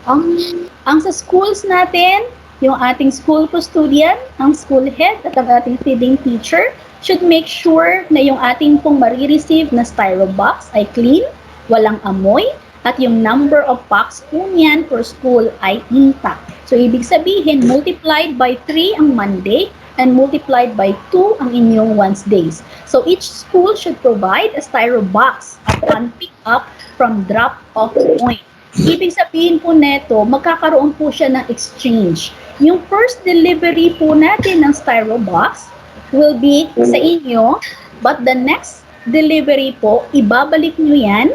Speaker 3: Ang sa schools natin, yung ating school custodian, ang school head at ang ating feeding teacher should make sure na yung ating pong marireceive na styro box ay clean, walang amoy, at yung number of packs po niyan per school ay intact. So, ibig sabihin, multiplied by 3 ang Monday and multiplied by 2 ang inyong Wednesdays. So, each school should provide a styro box upon pick up from drop-off point. Ibig sabihin po neto, magkakaroon po siya ng exchange. Yung first delivery po natin ng styro box will be sa inyo, but the next delivery po, ibabalik nyo yan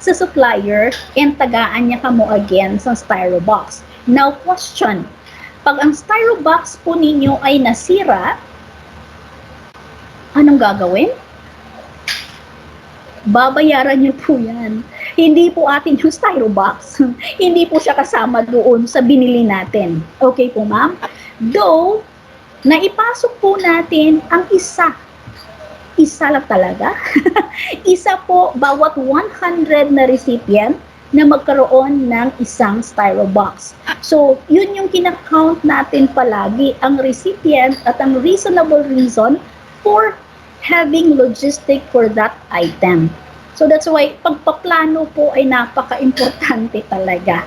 Speaker 3: sa supplier and tagaan niya kamo again sa styro box. Now, question. Pag ang styro box po ninyo ay nasira, anong gagawin? Babayaran niyo po yan. Hindi po atin yung styro box. Hindi po siya kasama doon sa binili natin. Okay po, ma'am? Though, naipasok po natin ang isa lang talaga. Isa po bawat 100 na recipient na magkaroon ng isang styro box. So, yun yung kinakount natin palagi, ang recipient at ang reasonable reason for having logistic for that item. So, that's why pagpaplano po ay napaka-importante talaga.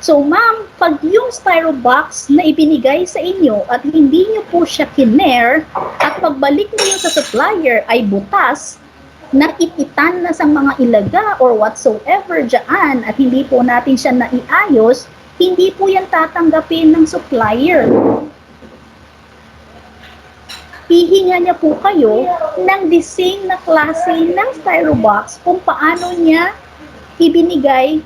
Speaker 3: So, ma'am, pag yung styro box na ibinigay sa inyo at hindi nyo po siya kinare at pagbalik niyo sa supplier ay butas, nakikitan na sa mga ilaga or whatsoever dyan at hindi po natin siya naiayos, hindi po yan tatanggapin ng supplier. Hihinga niya po kayo ng the same na klase ng styro box kung paano niya ibinigay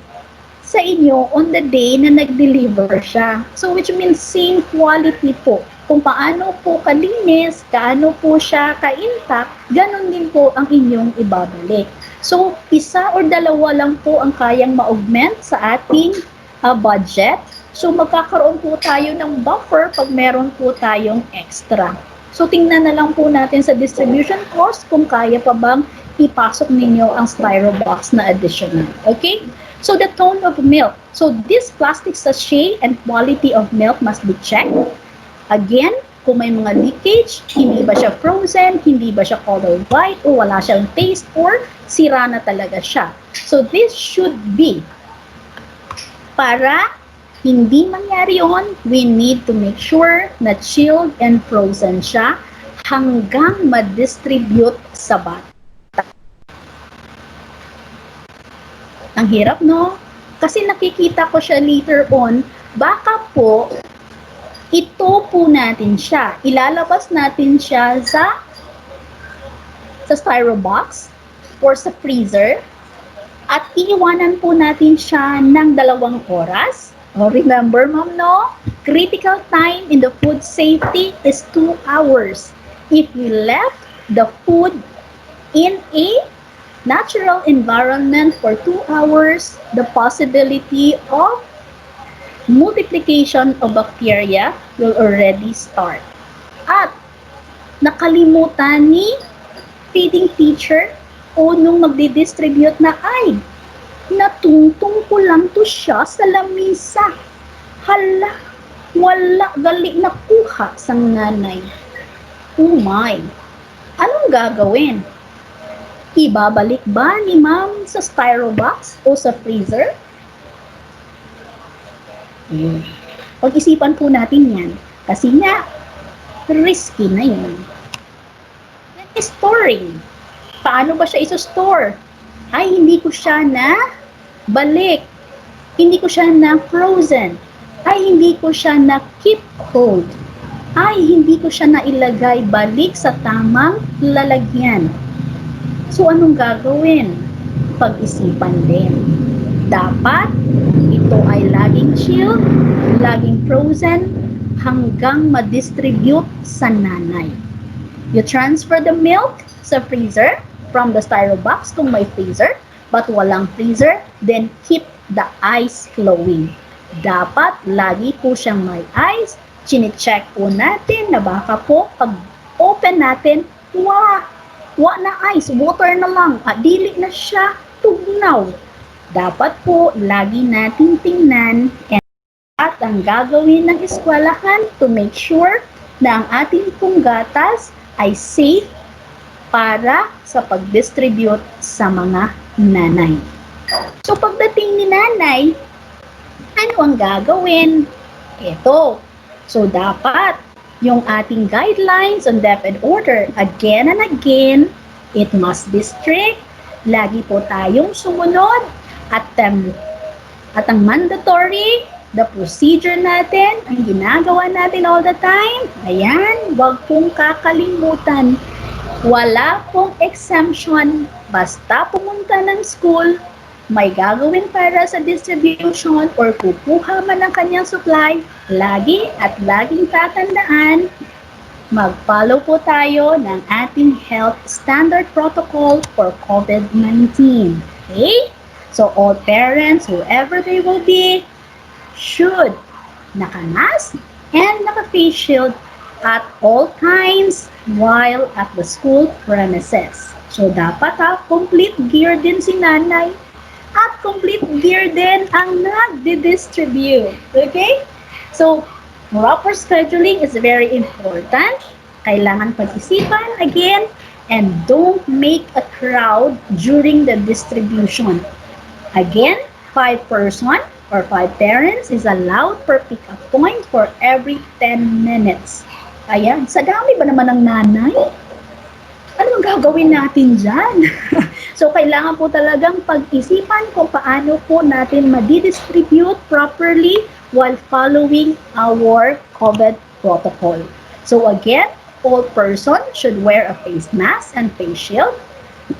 Speaker 3: sa inyo on the day na nag-deliver siya. So, which means same quality po. Kung paano po kalinis, kaano po siya ka-intact, ganun din po ang inyong ibabalik. So, isa or dalawa lang po ang kayang ma-augment sa ating budget. So, magkakaroon po tayo ng buffer pag meron po tayong extra. So, tingnan na lang po natin sa distribution cost kung kaya pa bang ipasok ninyo ang styro box na additional. Okay? So, the tone of milk. So, this plastic sachet and quality of milk must be checked. Again, kung may mga leakage, hindi ba siya frozen, hindi ba siya color white, o wala siyang taste, or sira na talaga siya. So, this should be. Para hindi mangyari yun, we need to make sure na chilled and frozen siya hanggang ma-distribute sa bata. Ang hirap, no? Kasi nakikita ko siya later on, baka po, ito po natin siya. Ilalabas natin siya sa styro box or sa freezer at iiwanan po natin siya ng 2 oras. Oh, remember, ma'am, no? Critical time in the food safety is 2 hours. If we left the food in a natural environment for 2 hours, the possibility of multiplication of bacteria will already start. At nakalimutan ni feeding teacher o nung magdi-distribute na ay, natungtong ko lang to siya sa lamisa. Hala, wala gali nakuha sa nanay. Oh my, anong gagawin? Ibabalik ba ni ma'am sa styro box o sa freezer? Pag-isipan po natin yan. Kasi nga, risky na yun. Then, storing. Paano ba siya isa-store? Ay, hindi ko siya na balik. Hindi ko siya na frozen. Ay, hindi ko siya na keep cold. Ay, hindi ko siya na ilagay balik sa tamang lalagyan. So, anong gagawin? Pag-isipan din. Dapat, ito ay laging chilled, laging frozen, hanggang ma-distribute sa nanay. You transfer the milk sa freezer from the styro box kung may freezer, but walang freezer, then keep the ice flowing. Dapat lagi po siyang may ice. Chine-check po natin na baka po pag open natin, wa na ice, water na lang, dili na siya tugnaw. Dapat po lagi nating tingnan at ang gagawin ng eskwelahan to make sure na ang ating pong gatas ay safe para sa pag-distribute sa mga nanay. So pagdating ni nanay, ano ang gagawin? Ito. So dapat yung ating guidelines on DepEd order, again and again, it must be strict. Lagi po tayong sumunod at ang mandatory, the procedure natin, ang ginagawa natin all the time, ayan, wag pong kakalimutan. Wala pong exemption. Basta pumunta ng school, may gagawin para sa distribution or kukuha man ng kanyang supply, lagi at laging tatandaan, mag-follow po tayo ng ating health standard protocol for COVID-19. Okay? So all parents, whoever they will be, should naka-mask and naka-face shield at all times while at the school premises. So dapat complete gear din si nanay at complete gear din ang nagdi-distribute. Okay? So, proper scheduling is very important. Kailangan pag-isipan again and don't make a crowd during the distribution. Again, 5 person or 5 parents is allowed per pick-up point for every 10 minutes. Ayan, sa dami ba naman ng nanay? Ano ang gagawin natin dyan? So, kailangan po talagang pag-isipan kung paano po natin madi-distribute properly while following our COVID protocol. So, again, all persons should wear a face mask and face shield,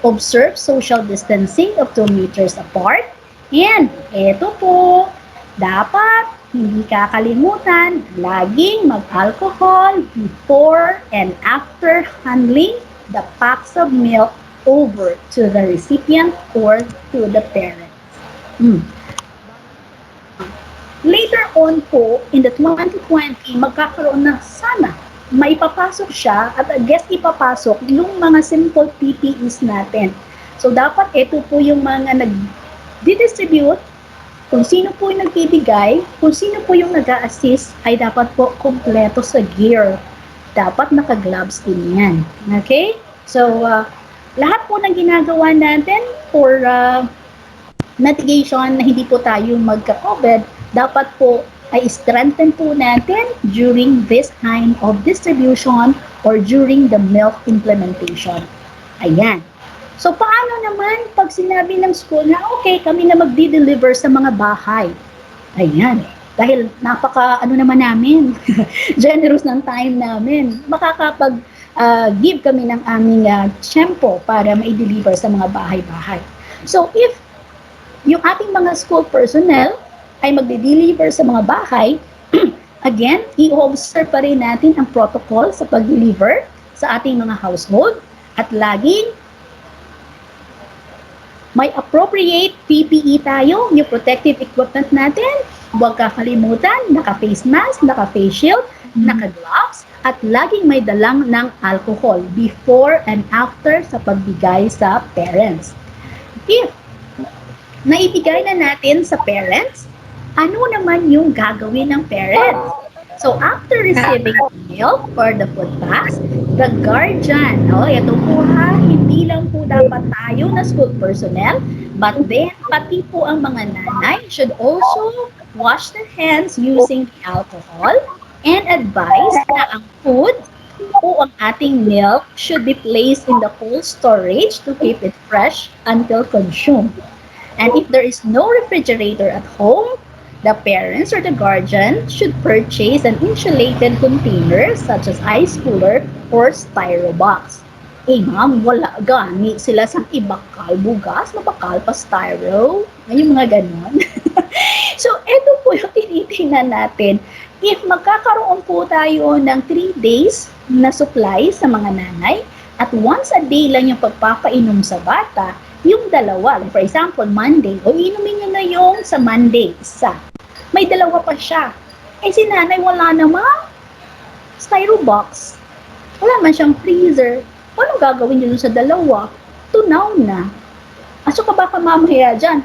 Speaker 3: observe social distancing of 2 meters apart, and eto po, dapat hindi kakalimutan, laging mag-alcohol before and after handling the packs of milk over to the recipient or to the parents. Later on po, in the 2020, magkakaroon na sana may papasok siya at ipapasok yung mga simple PPEs natin. So dapat ito po yung mga nag-distribute, kung sino po yung nagbibigay, kung sino po yung nag-a-assist, ay dapat po kompleto sa gear. Dapat naka-gloves din yan. Okay? So, lahat po ng ginagawa natin for mitigation na hindi po tayo magka-COVID, dapat po ay strengthen po natin during this time of distribution or during the milk implementation. Ayan. So, paano naman pag sinabi ng school na, okay, kami na magdi-deliver sa mga bahay? Ayan. Dahil naman namin, generous ng time namin, makakapag-give kami ng aming tiyempo para ma-deliver sa mga bahay-bahay. So, if yung ating mga school personnel ay magdi-deliver sa mga bahay, again, i-observe pa rin natin ang protocol sa pag-deliver sa ating mga household at laging may appropriate PPE tayo, yung protective equipment natin. Huwag kakalimutan, naka-face mask, naka-face shield, naka-gloves, at laging may dalang ng alcohol before and after sa pagbigay sa parents. If naibigay na natin sa parents, ano naman yung gagawin ng parents? So, after receiving milk for the food pass, the guardian, ito po hindi lang po dapat tayo na school personnel, but then, pati po ang mga nanay should also wash their hands using the alcohol and advise na ang food o ang ating milk should be placed in the cold storage to keep it fresh until consumed. And if there is no refrigerator at home, the parents or the guardian should purchase an insulated container such as ice cooler or styro box. Ma'am, wala gani sila sa ibakal bugas, mabakal pa styro, yung mga ganon. So, ito po yung tinitingnan natin. if magkakaroon po tayo ng 3 days na supply sa mga nanay at once a day lang yung pagpapainom sa bata, yung dalawa, for example, Monday, o inumin nyo na yung sa Monday, isa. May dalawa pa siya. Eh si nanay wala namang styro box. Wala man siyang freezer. Anong gagawin nyo sa dalawa? Tunaw na. Aso ka baka mamaya dyan.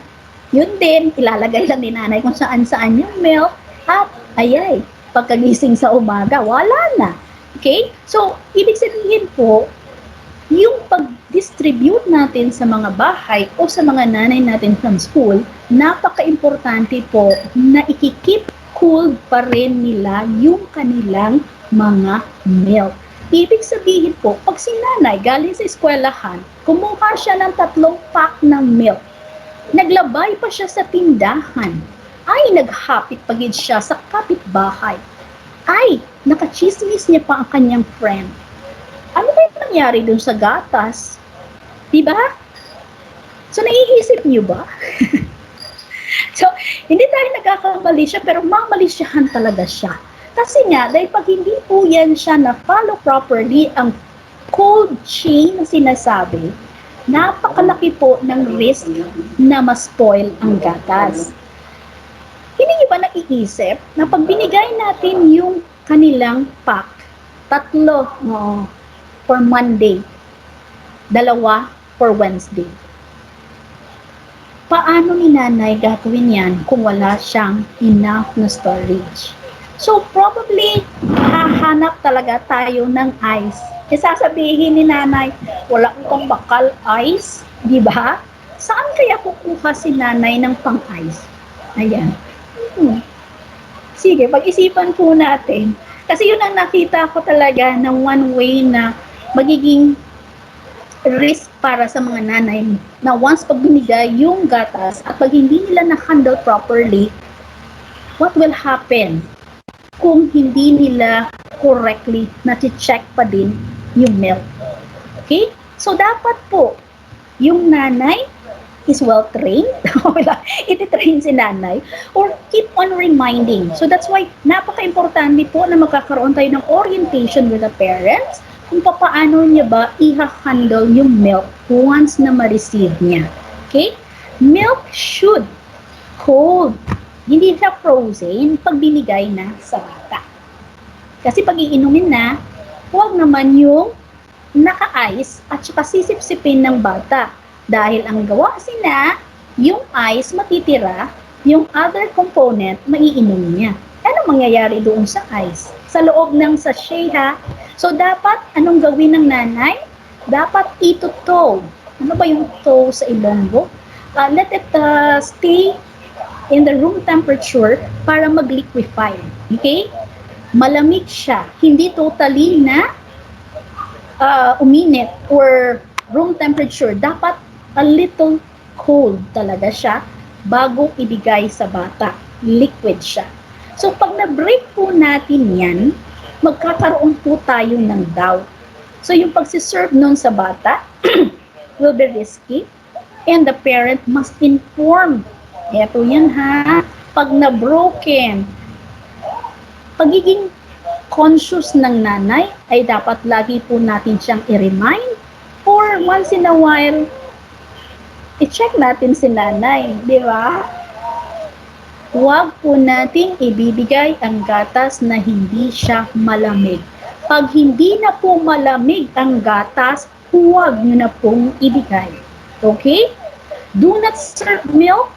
Speaker 3: Yun din, ilalagay lang ni nanay kung saan-saan yung milk at ayay, pagkagising sa umaga, wala na. Okay? So, ibig sabihin po, yung pag-distribute natin sa mga bahay o sa mga nanay natin from school, napaka-importante po na ikikip cool pa rin nila yung kanilang mga milk. Ibig sabihin po, pag si nanay galing sa eskwelahan, kumuha siya ng 3 pack ng milk, naglabay pa siya sa tindahan, ay naghapit pagid siya sa kapitbahay, ay nakachismis niya pa ang kanyang friend. Ano ba yung nangyari dun sa gatas? Diba? So, naiisip niyo ba? So, hindi tayo nagkakamali siya, pero mamalisyahan talaga siya. Kasi nga, dahil pag hindi po yan siya na-follow properly ang cold chain na sinasabi, napakalaki po ng risk na ma-spoil ang gatas. Hindi niyo ba naiisip na pag binigay natin yung kanilang pack, 3 for Monday, 2 for Wednesday, paano ni nanay gagawin yan kung wala siyang enough na storage? So, probably, hahanap talaga tayo ng ice. E sasabihin ni nanay, wala akong bakal ice, di ba? Saan kaya kukuha si nanay ng pang-ice? Ayan. Sige, pag-isipan po natin. Kasi yun ang nakita ko talaga na one way na magiging risk para sa mga nanay na once pag binigay yung gatas at pag hindi nila na-handle properly, what will happen kung hindi nila correctly na-check pa din yung milk? Okay? So, dapat po, yung nanay is well-trained. Iti-train si nanay or keep on reminding. So, that's why napaka-importante po na magkakaroon tayo ng orientation with the parents kung paano niya ba i-handle yung milk once na ma-receive niya. Okay? Milk should cold. Hindi siya frozen pag binigay na sa bata. Kasi pag iinumin na, huwag naman yung naka-ice at saka sisip-sipin ng bata. Dahil ang gawa sina, yung ice matitira, yung other component maiinom niya. Ano mangyayari doon sa ice? Sa loob ng sachet ha? So dapat, anong gawin ng nanay? Dapat ito-tow. Ano ba yung tow sa Ilonggo? Let it stay in the room temperature para mag-liquefy. Okay? Malamig siya. Hindi totally na uminit or room temperature. Dapat a little cold talaga siya bago ibigay sa bata. Liquid siya. So, pag na-break po natin yan, magkakaroon po tayo ng doubt. So, yung pagsiserve nun sa bata will be risky and the parent must inform. Eto yan ha, pag na-broken, pagiging conscious ng nanay ay dapat lagi po natin siyang i-remind or once in a while, i-check natin si nanay, di ba? Huwag po nating ibibigay ang gatas na hindi siya malamig. Pag hindi na po malamig ang gatas, huwag nyo na pong ibigay. Okay? Do not serve milk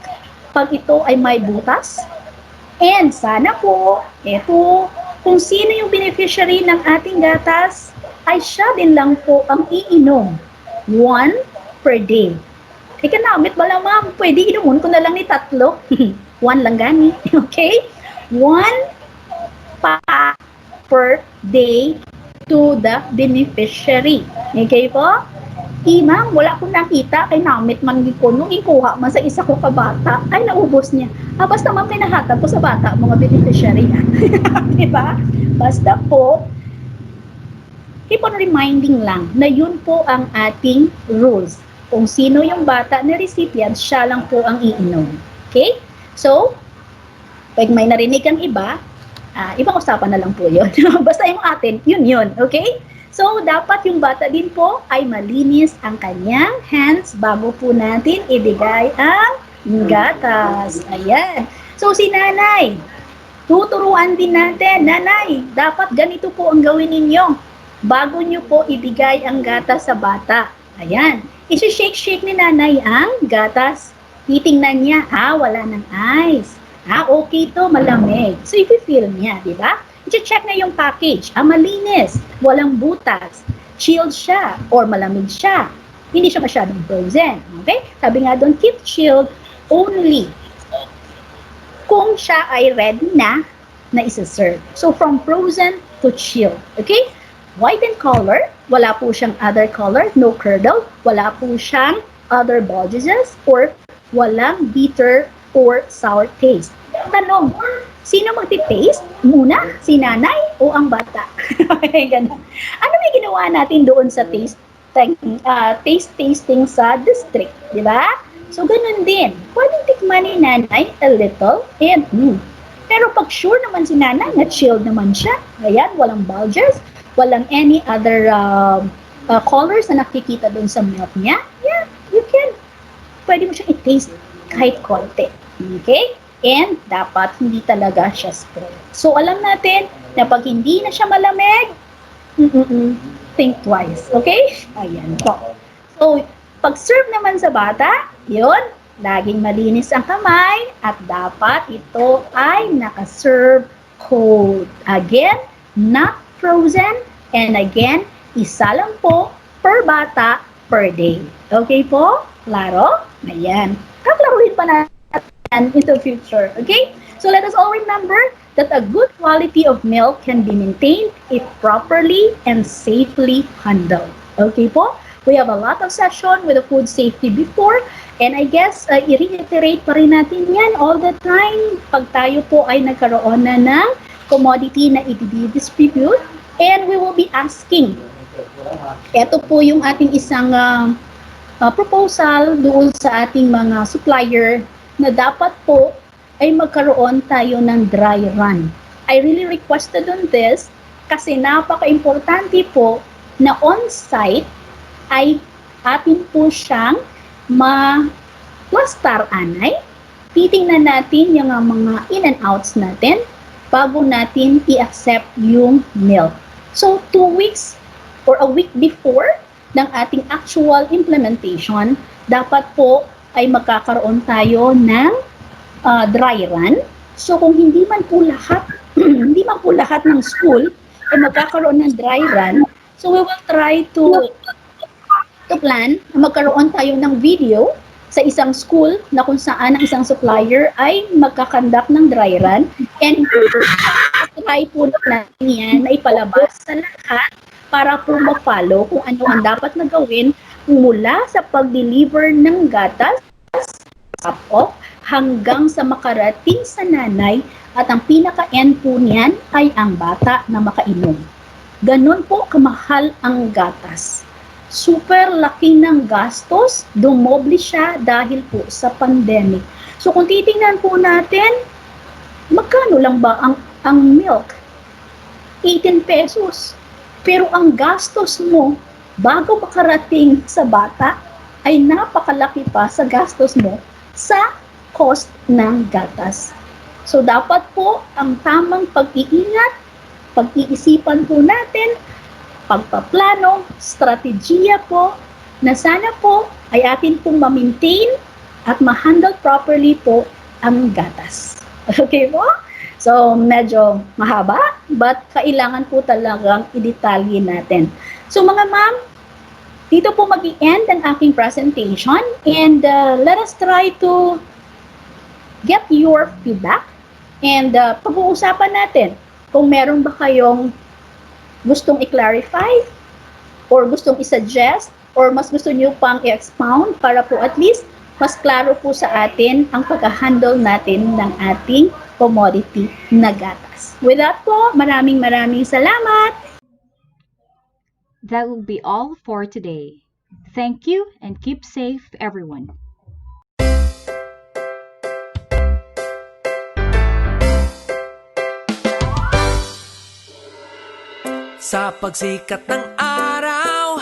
Speaker 3: pag ito ay may butas. And sana po, ito, kung sino yung beneficiary ng ating gatas, ay siya din lang po ang iinom. 1 per day. Ika namit ba lang ma'am, pwede inumun ko na lang ni 3. 1 lang gani. Okay? 1 pack per day to the beneficiary. Okay po? Ma'am, wala akong nakita, kay namit man ko nung ikuha man sa isa ko kabata, ay naubos niya. Basta ma'am, kinahatag ko sa bata, mga beneficiary. Diba? Basta po, keep on reminding lang na yun po ang ating rules. Kung sino yung bata na recipient, siya lang po ang iinom. Okay? So, pag may narinig kang iba, Ibang usapan na lang po yun. Basta yung atin, yun, okay? So, dapat yung bata din po ay malinis ang kanyang hands bago po natin ibigay ang gatas. Ayan. So, si nanay, tuturuan din natin, nanay, dapat ganito po ang gawin ninyo bago nyo po ibigay ang gatas sa bata. Ayan. Isi-shake-shake ni nanay ang gatas. Titingnan niya, wala ng ice. Okay to, malamig. So, i-feel niya, di ba? I-check na yung package. Malinis, walang butas, chilled siya, or malamig siya. Hindi siya masyadong frozen. Okay? Sabi nga doon, keep chilled only kung siya ay ready na isa-serve. So, from frozen to chilled. Okay? White in color, wala po siyang other color, no curdle, wala po siyang other beverages, or walang bitter or sour taste. Tanong, sino magti-taste muna? Si nanay o ang bata? Ganun. Ano may ginawa natin doon sa taste tasting sa district, di ba? So, ganun din. Pwedeng tikman ni nanay a little and Pero pag sure naman si nanay na chilled naman siya, ayan, walang bulges, walang any other colors na nakikita doon sa milk niya, yeah, pwede mo siyang i-taste kahit konti. Okay? And dapat hindi talaga siya spoiled. So, alam natin na pag hindi na siya malamig, think twice. Okay? Ayan po. So, pag-serve naman sa bata, yun, laging malinis ang kamay at dapat ito ay naka-serve cold. Again, not frozen. And again, isa lang po per bata per day. Okay po? Klaro? Ayan. Kaklaruhin pa natin in the future. Okay? So let us all remember that a good quality of milk can be maintained if properly and safely handled. Okay po? We have a lot of session with the food safety before, and I guess i-reiterate pa rin natin yan all the time pag tayo po ay nagkaroon na ng commodity na i-distribute, and we will be asking. Ito po yung ating isang proposal doon sa ating mga supplier na dapat po ay magkaroon tayo ng dry run. I really requested on this kasi napaka-importante po na on-site ay atin po siyang ma-plastar anay. Titingnan natin yung mga in and outs natin bago natin i-accept yung milk. So, 2 weeks or a week before ng ating actual implementation, dapat po ay magkakaroon tayo ng dry run. So, kung hindi man po lahat ng school ay magkakaroon ng dry run, so we will try to plan na magkaroon tayo ng video sa isang school na kung saan ang isang supplier ay magkakandak ng dry run, and try po natin yan na ipalabas sa lahat para po ma-follow kung ano ang dapat na gawin mula sa pag-deliver ng gatas up hanggang sa makarating sa nanay, at ang pinaka-end po niyan ay ang bata na makainom. Ganon po kamahal ang gatas. Super laki ng gastos, dumoble siya dahil po sa pandemic. So kung titingnan po natin, magkano lang ba ang milk? 18 pesos. Pero ang gastos mo bago makarating sa bata ay napakalaki pa sa gastos mo sa cost ng gatas. So dapat po ang tamang pag-iingat, pag-iisipan po natin, pagpaplano, strategiya po, na sana po ay atin pong ma-maintain at ma-handle properly po ang gatas. Okay po? So, medyo mahaba, but kailangan po talagang i-detalye natin. So, mga ma'am, dito po mag-i-end ang aking presentation, and let us try to get your feedback, and pag-uusapan natin kung meron ba kayong gustong i-clarify or gustong i-suggest or mas gusto niyo pang i-expound para po at least mas klaro po sa atin ang pag-handle natin ng ating commodity na gatas. With that po, maraming salamat!
Speaker 2: That will be all for today. Thank you and keep safe, everyone.
Speaker 1: Sa pagsikat ng araw,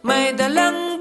Speaker 1: may dalang